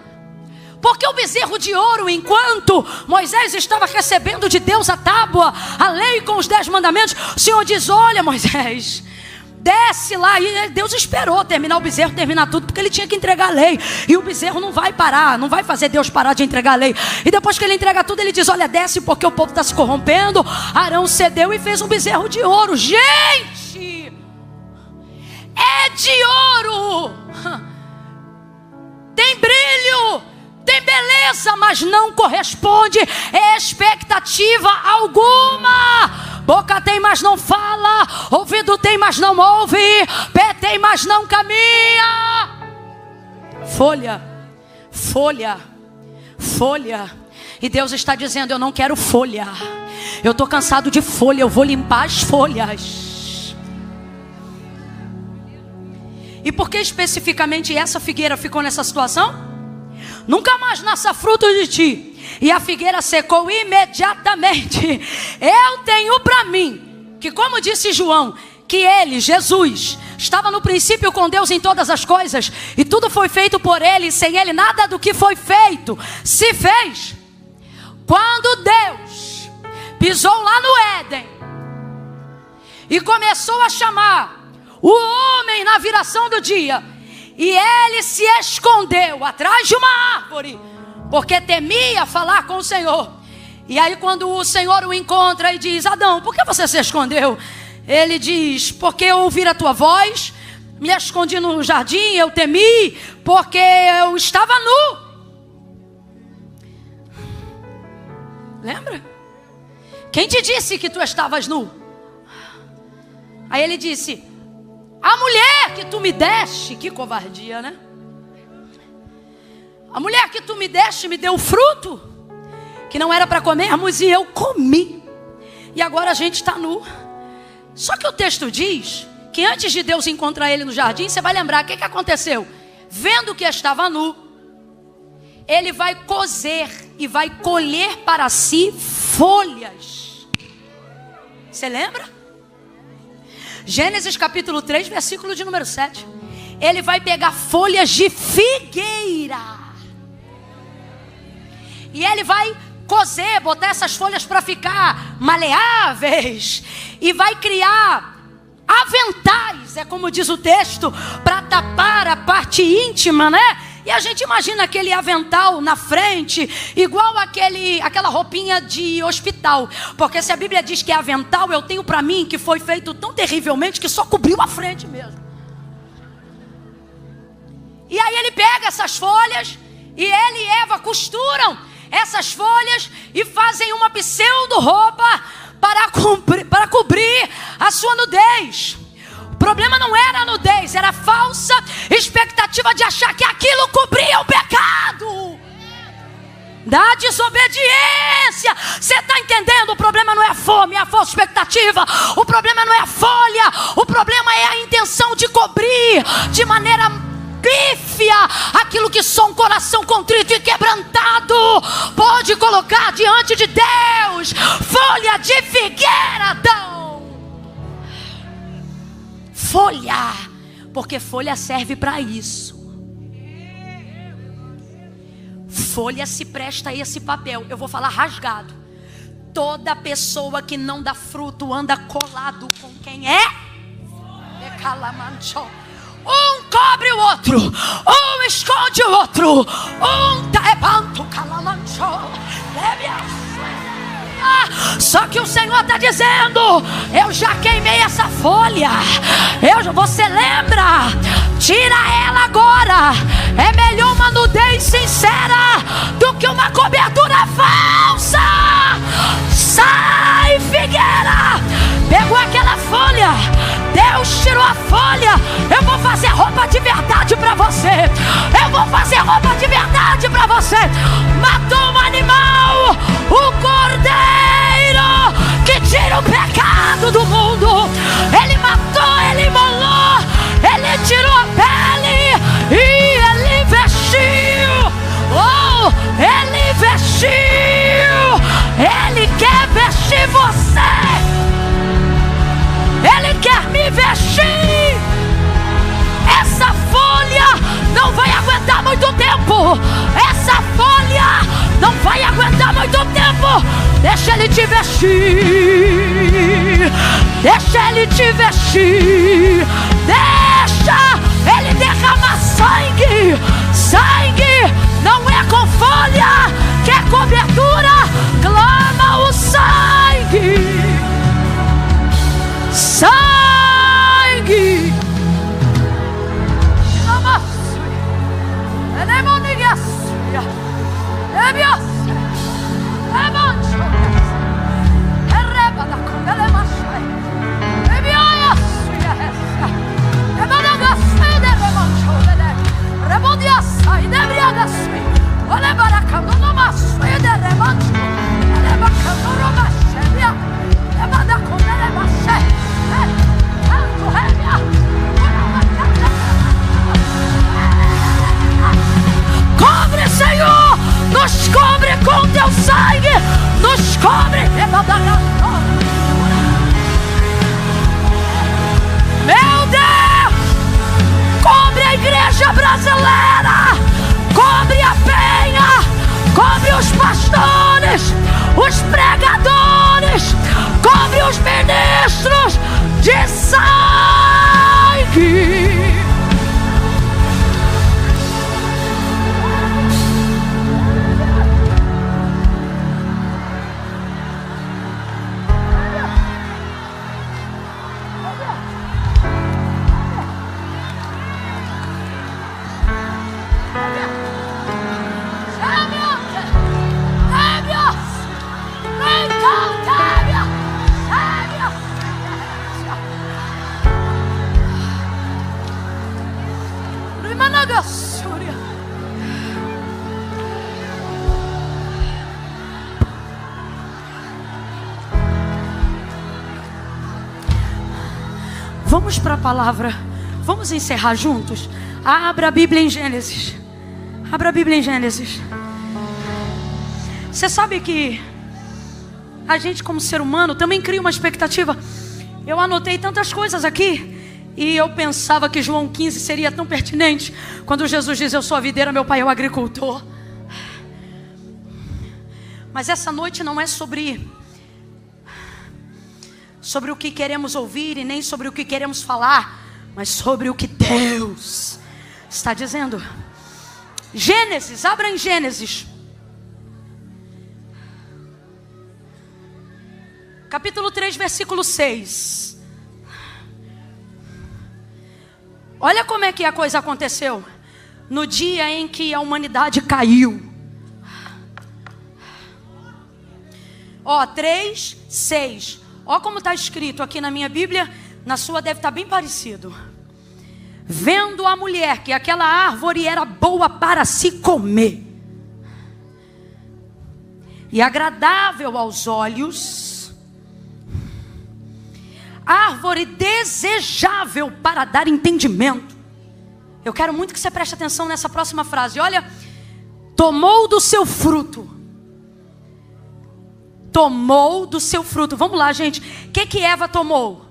S2: Porque o bezerro de ouro, enquanto Moisés estava recebendo de Deus a tábua, a lei com os 10 mandamentos, o Senhor diz, olha Moisés, desce lá. E Deus esperou terminar o bezerro, terminar tudo, porque ele tinha que entregar a lei. E o bezerro não vai parar, não vai fazer Deus parar de entregar a lei. E depois que ele entrega tudo, ele diz, olha, desce porque o povo está se corrompendo. Arão cedeu e fez um bezerro de ouro. Gente, é de ouro, tem brilho, tem beleza, mas não corresponde expectativa alguma. Boca tem, mas não fala. Ouvido tem, mas não ouve. Pé tem, mas não caminha. Folha, folha, folha. E Deus está dizendo: eu não quero folha. Eu estou cansado de folha, eu vou limpar as folhas. E por que especificamente essa figueira ficou nessa situação? Nunca mais nasça fruto de ti. E a figueira secou imediatamente. Eu tenho para mim que, como disse João, que ele, Jesus, estava no princípio com Deus em todas as coisas, e tudo foi feito por ele, e sem ele nada do que foi feito se fez. Quando Deus pisou lá no Éden e começou a chamar o homem na viração do dia, e ele se escondeu atrás de uma árvore, porque temia falar com o Senhor. E aí quando o Senhor o encontra e diz: Adão, por que você se escondeu? Ele diz: porque eu ouvi a tua voz, me escondi no jardim, eu temi, porque eu estava nu. Lembra? Quem te disse que tu estavas nu? Aí ele disse: a mulher que tu me deste. Que covardia, né? A mulher que tu me deste me deu o fruto que não era para comermos, e eu comi. E agora a gente está nu. Só que o texto diz que antes de Deus encontrar ele no jardim, você vai lembrar o que aconteceu. Vendo que estava nu, ele vai cozer e vai colher para si folhas. Você lembra? Gênesis capítulo 3, versículo de número 7. Ele vai pegar folhas de figueira. E ele vai cozer, botar essas folhas para ficar maleáveis. E vai criar aventais, é como diz o texto, para tapar a parte íntima, né? E a gente imagina aquele avental na frente, igual aquela roupinha de hospital. Porque se a Bíblia diz que é avental, eu tenho para mim que foi feito tão terrivelmente que só cobriu a frente mesmo. E aí ele pega essas folhas, e ele e Eva costuram essas folhas e fazem uma pseudo-roupa para cobrir a sua nudez. O problema não era a nudez, era a falsa expectativa de achar que aquilo cobria o pecado da desobediência. Você está entendendo? O problema não é a fome, é a falsa expectativa. O problema não é a folha, o problema é a intenção de cobrir de maneira pífia aquilo que só um coração contrito e quebrantado pode colocar diante de Deus. Folha de figueira, Adão. Folha, porque folha serve para isso. Folha se presta a esse papel. Eu vou falar rasgado. Toda pessoa que não dá fruto anda colado com quem é? Um cobre o outro, um esconde o outro, um taebanto calamancho. Só que o Senhor está dizendo: eu já queimei essa folha. Você lembra? Tira ela agora. É melhor uma nudez sincera do que uma cobertura falsa. Sai, figueira. Pegou aquela folha, Deus tirou a folha. Eu vou fazer roupa de verdade para você. Eu vou fazer roupa de verdade para você. Matou um animal, o cordeiro que tira o pecado do mundo. Ele matou, ele imolou, ele tirou a pele e ele vestiu. Oh, ele vestiu. Ele quer vestir você. Ele quer me vestir. Essa folha não vai aguentar muito tempo. Essa folha não vai aguentar muito tempo. Deixa ele te vestir. Deixa ele te vestir. Deixa ele derramar sangue. Sangue não é com folha que é cobertura. Clama o sangue. Sangue. cobre. Meu Deus, cobre a igreja brasileira, cobre a Penha, cobre os pastores, os pregadores, cobre os ministros de sangue. Vamos para a palavra. Vamos encerrar juntos. Abra a Bíblia em Gênesis. Abra a Bíblia em Gênesis. Você sabe que a gente, como ser humano, também cria uma expectativa. Eu anotei tantas coisas aqui e eu pensava que João 15 seria tão pertinente quando Jesus diz: eu sou a videira, meu pai é o agricultor. Mas essa noite não é sobre o que queremos ouvir e nem sobre o que queremos falar, mas sobre o que Deus está dizendo. Gênesis, abra em Gênesis capítulo 3, versículo 6. Olha como é que a coisa aconteceu no dia em que a humanidade caiu. 3, 6. Ó como está escrito aqui na minha Bíblia. Na sua deve estar bem parecido. Vendo a mulher que aquela árvore era boa para se comer e agradável aos olhos, árvore desejável para dar entendimento. Eu quero muito que você preste atenção nessa próxima frase. Olha, tomou do seu fruto. Tomou do seu fruto. Vamos lá, gente. O que Eva tomou?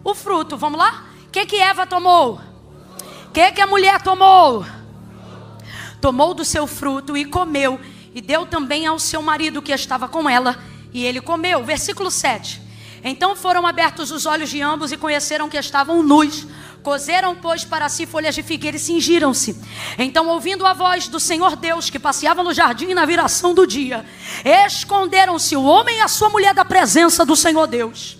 S2: O fruto. Vamos lá? O que Eva tomou? O que a mulher tomou? Tomou do seu fruto e comeu. E deu também ao seu marido que estava com ela. E ele comeu. Versículo 7. Então foram abertos os olhos de ambos e conheceram que estavam nus. Cozeram, pois, para si folhas de figueira e cingiram-se. Então, ouvindo a voz do Senhor Deus, que passeava no jardim na viração do dia, esconderam-se o homem e a sua mulher da presença do Senhor Deus.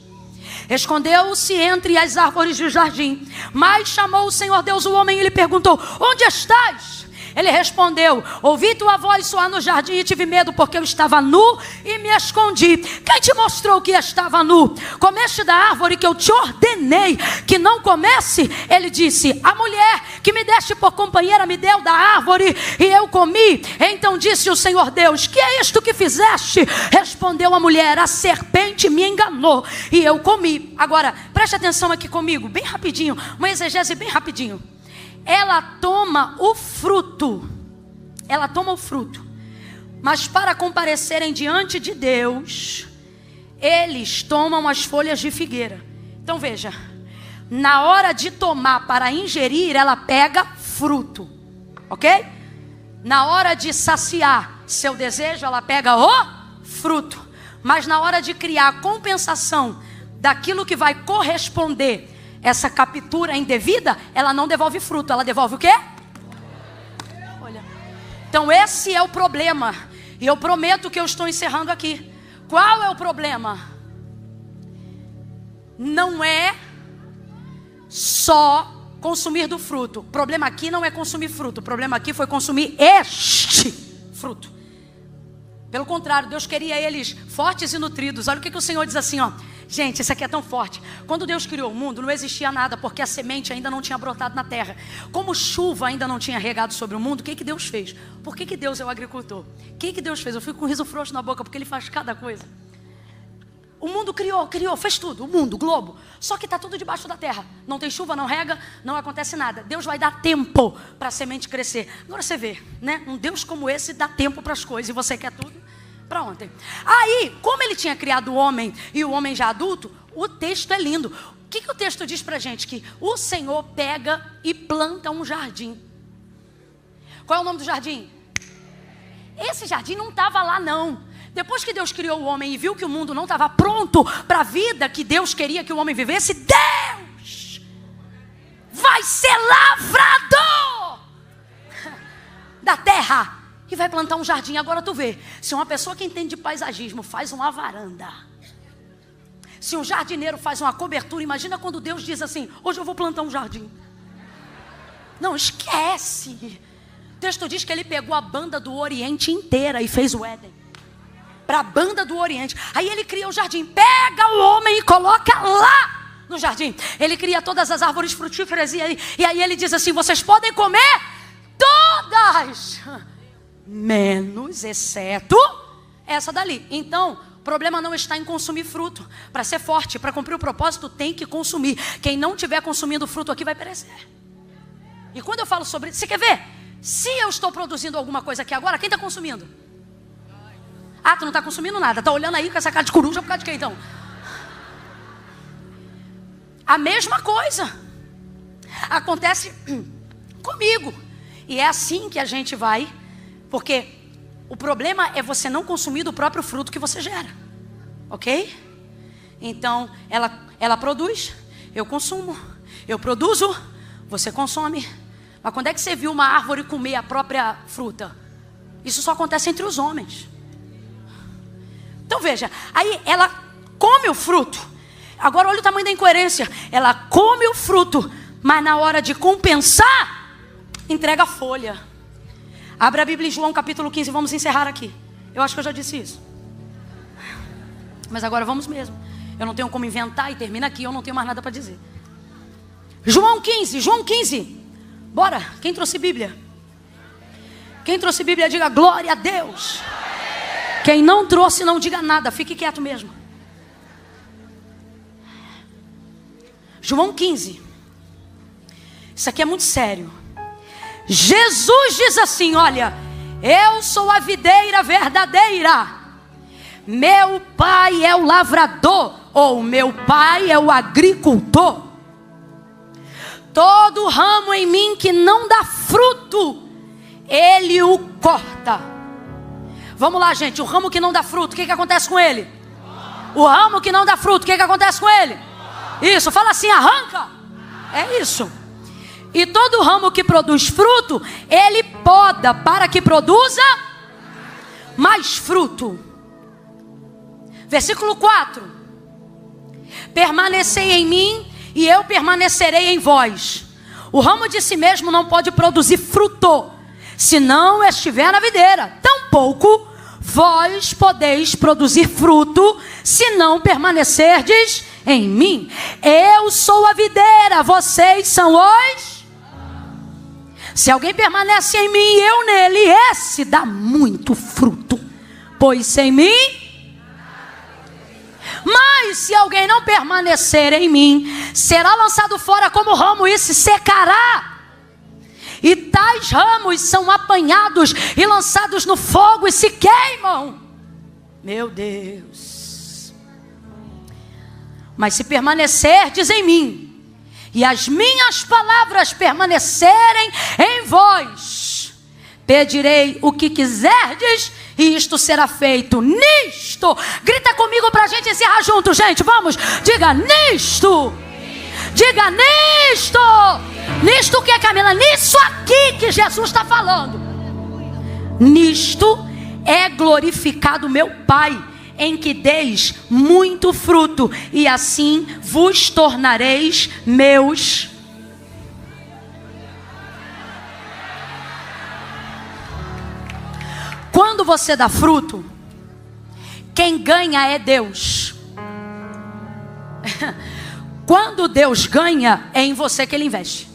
S2: Escondeu-se entre as árvores do jardim. Mas chamou o Senhor Deus o homem e lhe perguntou: onde estás? Ele respondeu: ouvi tua voz soar no jardim e tive medo, porque eu estava nu e me escondi. Quem te mostrou que estava nu? Comeste da árvore que eu te ordenei que não comesse? Ele disse: a mulher que me deste por companheira me deu da árvore e eu comi. Então disse o Senhor Deus: que é isto que fizeste? Respondeu a mulher: a serpente me enganou e eu comi. Agora, preste atenção aqui comigo, bem rapidinho, uma exegese bem rapidinho. Ela toma o fruto. Ela toma o fruto. Mas para comparecerem diante de Deus, eles tomam as folhas de figueira. Então veja, na hora de tomar para ingerir, ela pega fruto. Ok? Na hora de saciar seu desejo, ela pega o fruto. Mas na hora de criar a compensação daquilo que vai corresponder essa captura indevida, ela não devolve fruto, ela devolve o quê? Olha. Então esse é o problema. E eu prometo que eu estou encerrando aqui. Qual é o problema? Não é só consumir do fruto. O problema aqui não é consumir fruto. O problema aqui foi consumir este fruto. Pelo contrário, Deus queria eles fortes e nutridos. Olha o que o Senhor diz assim, ó. Gente, isso aqui é tão forte. Quando Deus criou o mundo, não existia nada, porque a semente ainda não tinha brotado na terra. Como chuva ainda não tinha regado sobre o mundo, o que Deus fez? Por que Deus é o agricultor? O que Deus fez? Eu fico com um riso frouxo na boca, porque Ele faz cada coisa. O mundo criou, fez tudo, o mundo, o globo. Só que está tudo debaixo da terra. Não tem chuva, não rega, não acontece nada. Deus vai dar tempo para a semente crescer. Agora você vê, né? Um Deus como esse dá tempo para as coisas. E você quer tudo para ontem. Aí, como ele tinha criado o homem e o homem já adulto, o texto é lindo. O que o texto diz pra gente? Que o Senhor pega e planta um jardim. Qual é o nome do jardim? Esse jardim não estava lá não. Depois que Deus criou o homem e viu que o mundo não estava pronto para a vida que Deus queria que o homem vivesse, Deus vai ser lavrador da terra e vai plantar um jardim. Agora tu vê, se uma pessoa que entende de paisagismo faz uma varanda, se um jardineiro faz uma cobertura, imagina quando Deus diz assim: hoje eu vou plantar um jardim. Não, esquece. O texto diz que ele pegou a banda do Oriente inteira e fez o Éden para a banda do Oriente. Aí ele cria o jardim, pega o homem e coloca lá no jardim. Ele cria todas as árvores frutíferas e aí ele diz assim: vocês podem comer todas, menos, exceto essa dali. Então, o problema não está em consumir fruto. Para ser forte, para cumprir o propósito, tem que consumir. Quem não estiver consumindo fruto aqui vai perecer. E quando eu falo sobre isso, você quer ver? Se eu estou produzindo alguma coisa aqui agora, quem está consumindo? Ah, tu não está consumindo nada. Está olhando aí com essa cara de coruja por causa de quê então? A mesma coisa acontece comigo. E é assim que a gente vai. Porque o problema é você não consumir do próprio fruto que você gera. Ok? Então, ela produz, eu consumo. Eu produzo, você consome. Mas quando é que você viu uma árvore comer a própria fruta? Isso só acontece entre os homens. Então veja, aí ela come o fruto. Agora olha o tamanho da incoerência. Ela come o fruto, mas na hora de compensar, entrega a folha. Abre a Bíblia em João capítulo 15, vamos encerrar aqui. Eu acho que eu já disse isso. Mas agora vamos mesmo. Eu não tenho como inventar e termina aqui, eu não tenho mais nada para dizer. João 15. Bora, quem trouxe Bíblia? Quem trouxe Bíblia, diga glória a Deus. Quem não trouxe, não diga nada, fique quieto mesmo. João 15. Isso aqui é muito sério. Jesus diz assim: olha, eu sou a videira verdadeira, meu pai é o lavrador, ou meu pai é o agricultor. Todo ramo em mim que não dá fruto, ele o corta. Vamos lá, gente, o ramo que não dá fruto, o que acontece com ele? O ramo que não dá fruto, o que acontece com ele? Isso, fala assim, arranca. É isso. E todo ramo que produz fruto, ele poda para que produza mais fruto. Versículo 4. Permanecei em mim e eu permanecerei em vós. O ramo de si mesmo não pode produzir fruto, se não estiver na videira. Tampouco vós podeis produzir fruto, se não permanecerdes em mim. Eu sou a videira, vocês são os... Se alguém permanece em mim e eu nele, esse dá muito fruto, pois sem mim... Mas se alguém não permanecer em mim, será lançado fora como ramo e se secará. E tais ramos são apanhados e lançados no fogo e se queimam. Meu Deus. Mas se permanecerdes em mim e as minhas palavras permanecerem em vós, pedirei o que quiserdes e isto será feito. Nisto, grita comigo para a gente encerrar junto, gente, vamos, diga nisto. Diga nisto. Nisto o que, Camila? Nisso aqui que Jesus está falando. Nisto é glorificado meu Pai, em que deis muito fruto, e assim vos tornareis meus. Quando você dá fruto, quem ganha é Deus. Quando Deus ganha, é em você que Ele investe.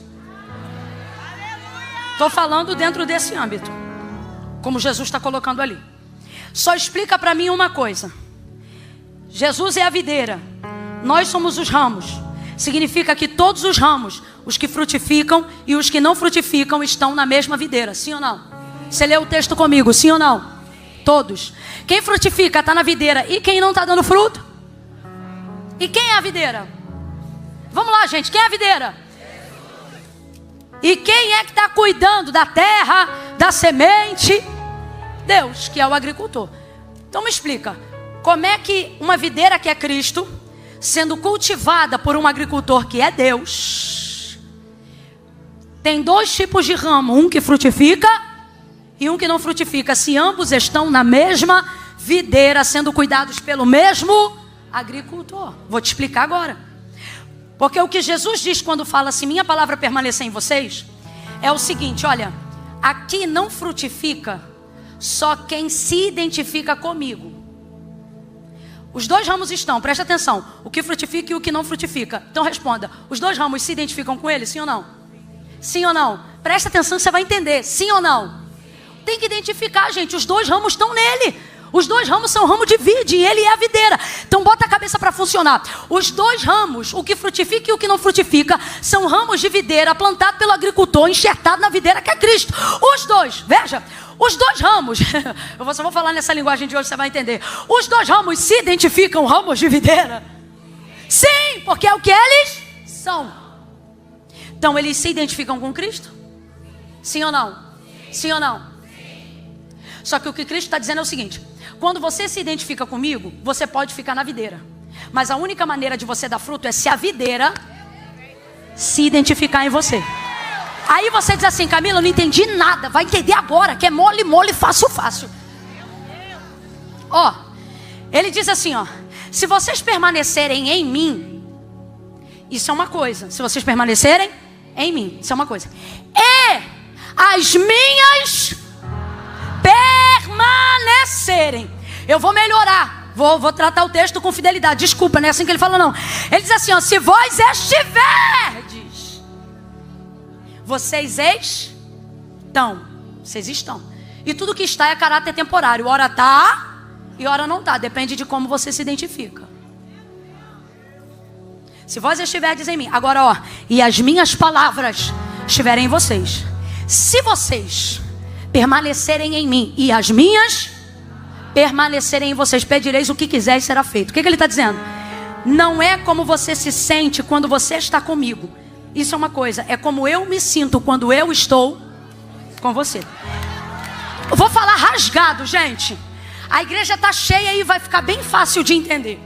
S2: Estou falando dentro desse âmbito, como Jesus está colocando ali. Só explica para mim uma coisa. Jesus é a videira, nós somos os ramos. Significa que todos os ramos, os que frutificam e os que não frutificam, estão na mesma videira, sim ou não? Você leu o texto comigo, sim ou não? todos. Quem frutifica está na videira. E quem não está dando fruto? E quem é a videira? Vamos lá, gente. Quem é a videira? E quem é que está cuidando da terra, da semente? Deus, que é o agricultor. Então me explica. Como é que uma videira que é Cristo, sendo cultivada por um agricultor que é Deus, tem dois tipos de ramo, um que frutifica e um que não frutifica, se ambos estão na mesma videira, sendo cuidados pelo mesmo agricultor? Vou te explicar agora. Porque o que Jesus diz quando fala assim, minha palavra permanecer em vocês, é o seguinte, olha, aqui não frutifica só quem se identifica comigo. Os dois ramos estão, presta atenção, o que frutifica e o que não frutifica. Então responda, os dois ramos se identificam com ele, sim ou não? Sim ou não? Presta atenção que você vai entender, sim ou não? Tem que identificar, gente, os dois ramos estão nele. Os dois ramos são ramo de vide e ele é a videira. Então bota a cabeça para funcionar. Os dois ramos, o que frutifica e o que não frutifica, são ramos de videira plantados pelo agricultor, enxertado na videira que é Cristo. Os dois, veja, os dois ramos, eu só vou falar nessa linguagem de hoje, você vai entender. Os dois ramos se identificam ramos de videira? Sim, porque é o que eles são. Então eles se identificam com Cristo? Sim ou não? Sim ou não? Só que o que Cristo está dizendo é o seguinte: quando você se identifica comigo, você pode ficar na videira, mas a única maneira de você dar fruto é se a videira se identificar em você. Aí você diz assim, Camila, eu não entendi nada. Vai entender agora, que é mole, mole, fácil, fácil. Ó, ele diz assim, ó, se vocês permanecerem em mim, isso é uma coisa. Se vocês permanecerem em mim, isso é uma coisa. E as minhas permanecerem. Eu vou melhorar. Vou tratar o texto com fidelidade. Desculpa, não é assim que ele fala, não. Ele diz assim, ó, se vós estiverdes, vocês estão. Vocês estão. E tudo que está é caráter temporário. Ora está e ora não está. Depende de como você se identifica. Se vós estiverdes em mim. Agora, ó. E as minhas palavras estiverem em vocês. Se vocês permanecerem em mim e as minhas permanecerem em vocês, pedireis o que quiser e será feito. O que ele está dizendo? Não é como você se sente quando você está comigo. Isso é uma coisa. É como eu me sinto quando eu estou com você. Eu vou falar rasgado, gente. A igreja está cheia e vai ficar bem fácil de entender.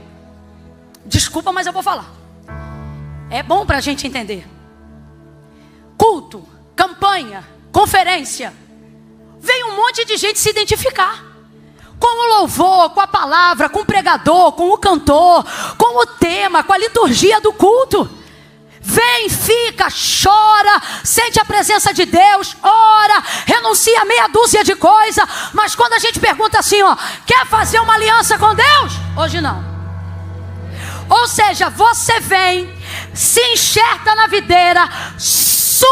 S2: Desculpa, mas eu vou falar. É bom para a gente entender. Culto, campanha, conferência. Veio um monte de gente se identificar com o louvor, com a palavra, com o pregador, com o cantor, com o tema, com a liturgia do culto. Vem, fica, chora, sente a presença de Deus, ora, renuncia a meia dúzia de coisa. Mas quando a gente pergunta assim, ó, quer fazer uma aliança com Deus? Hoje não. Ou seja, você vem, se enxerta na videira, suga.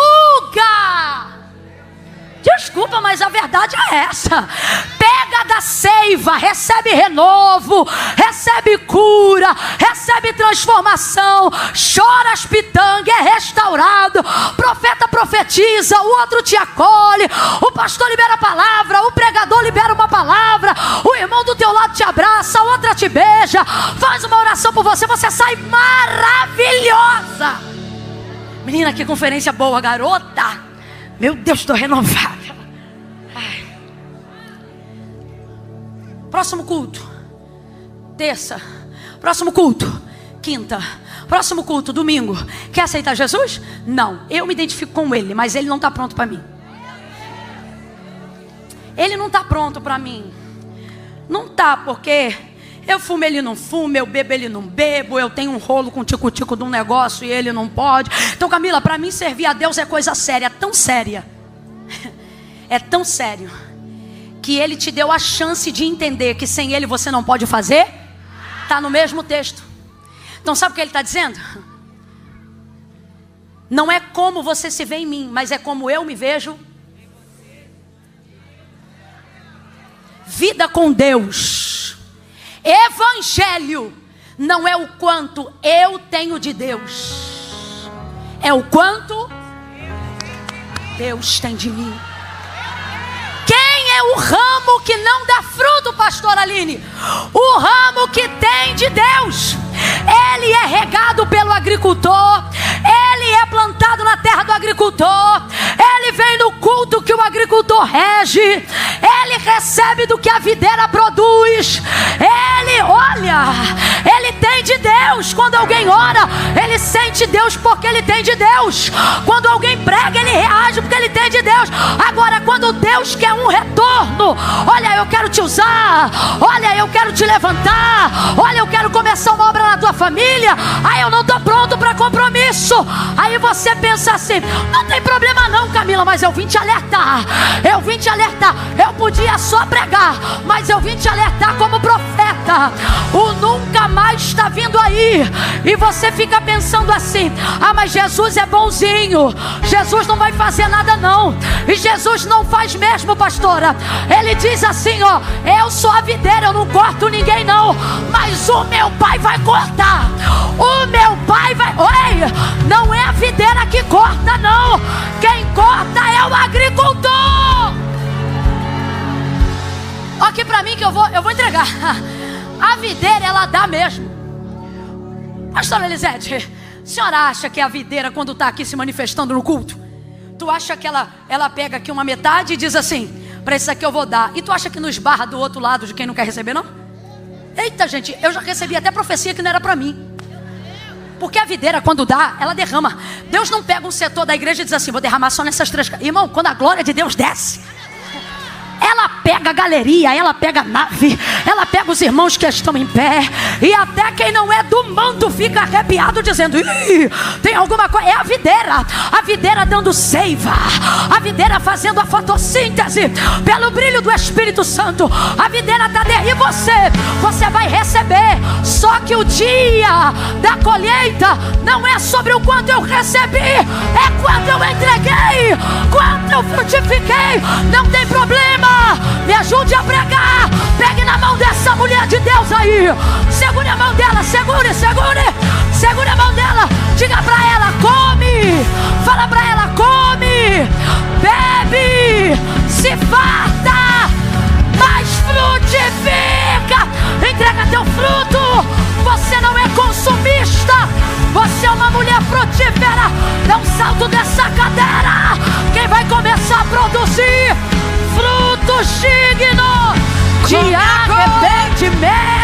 S2: Desculpa, mas a verdade é essa. Pega da seiva, recebe renovo, recebe cura, recebe transformação, chora as pitangas, é restaurado. Profeta profetiza, o outro te acolhe, o pastor libera a palavra, o pregador libera uma palavra, o irmão do teu lado te abraça, a outra te beija, faz uma oração por você, você sai maravilhosa. Menina, que conferência boa, garota. Meu Deus, estou renovada. Ai. Próximo culto, terça. Próximo culto, quinta. Próximo culto, domingo. Quer aceitar Jesus? Não, eu me identifico com ele, mas ele não está pronto para mim. Ele não está pronto para mim. Não está, porque eu fumo, ele não fuma, eu bebo, ele não bebo, eu tenho um rolo com o tico-tico de um negócio e ele não pode. Então, Camila, para mim servir a Deus é coisa séria, tão séria. É tão sério que ele te deu a chance de entender que sem ele você não pode fazer. Está no mesmo texto. Então sabe o que ele está dizendo? Não é como você se vê em mim, mas é como eu me vejo. Vida com Deus. Evangelho não é o quanto eu tenho de Deus, é o quanto Deus tem de mim. Quem é o ramo que não dá fruto, pastor Aline. O ramo que tem de Deus. Ele é regado pelo agricultor. Ele é plantado na terra do agricultor. Ele vem no culto que o agricultor rege. Ele recebe do que a videira produz. Ele, olha, ele tem de Deus. Quando alguém ora, ele sente Deus porque ele tem de Deus. Quando alguém prega, ele reage porque ele tem de Deus. Agora, quando Deus quer um retorno, olha, eu quero te usar, olha, eu quero te levantar, olha, eu quero começar uma obra na tua família, aí eu não estou pronto para compromisso. Aí você pensa assim: não tem problema não, Camila, mas eu vim te alertar. Eu vim te alertar. Eu podia só pregar, mas eu vim te alertar como profeta. O nunca mais está vindo aí. E você fica pensando assim: ah, mas Jesus é bonzinho, Jesus não vai fazer nada não. E Jesus não faz mesmo, pastora. Ele diz assim, ó: eu sou a videira, eu não corto ninguém não, mas o meu pai vai cortar. O meu pai vai... Oi, não é a videira que corta não. Quem corta é o agricultor. Olha aqui pra mim que eu vou entregar. A videira, ela dá mesmo. Pastora Elisete, a senhora acha que a videira, quando está aqui se manifestando no culto, tu acha que ela pega aqui uma metade e diz assim: para esse aqui eu vou dar, e tu acha que não esbarra do outro lado de quem não quer receber não? Eita gente, eu já recebi até profecia que não era para mim. Porque a videira, quando dá, ela derrama. Deus não pega um setor da igreja e diz assim: vou derramar só nessas 3. Irmão, quando a glória de Deus desce, ela pega a galeria, ela pega a nave, ela pega os irmãos que estão em pé, e até quem não é do manto fica arrepiado dizendo: ih, tem alguma coisa. É a videira dando seiva, a videira fazendo a fotossíntese pelo brilho do Espírito Santo. A videira está e você vai receber. Só que o dia da colheita não é sobre o quanto eu recebi, é quanto eu entreguei, quanto eu frutifiquei. Não tem problema. Me ajude a pregar. Pegue na mão dessa mulher de Deus aí. Segure a mão dela, segure a mão dela. Diga pra ela: come. Fala pra ela: come, bebe, se farta, mas frutifica. Entrega teu fruto. Você não é consumista, você é uma mulher frutífera. Dá um salto dessa cadeira. Quem vai começar a produzir frutos dignos de arrependimento?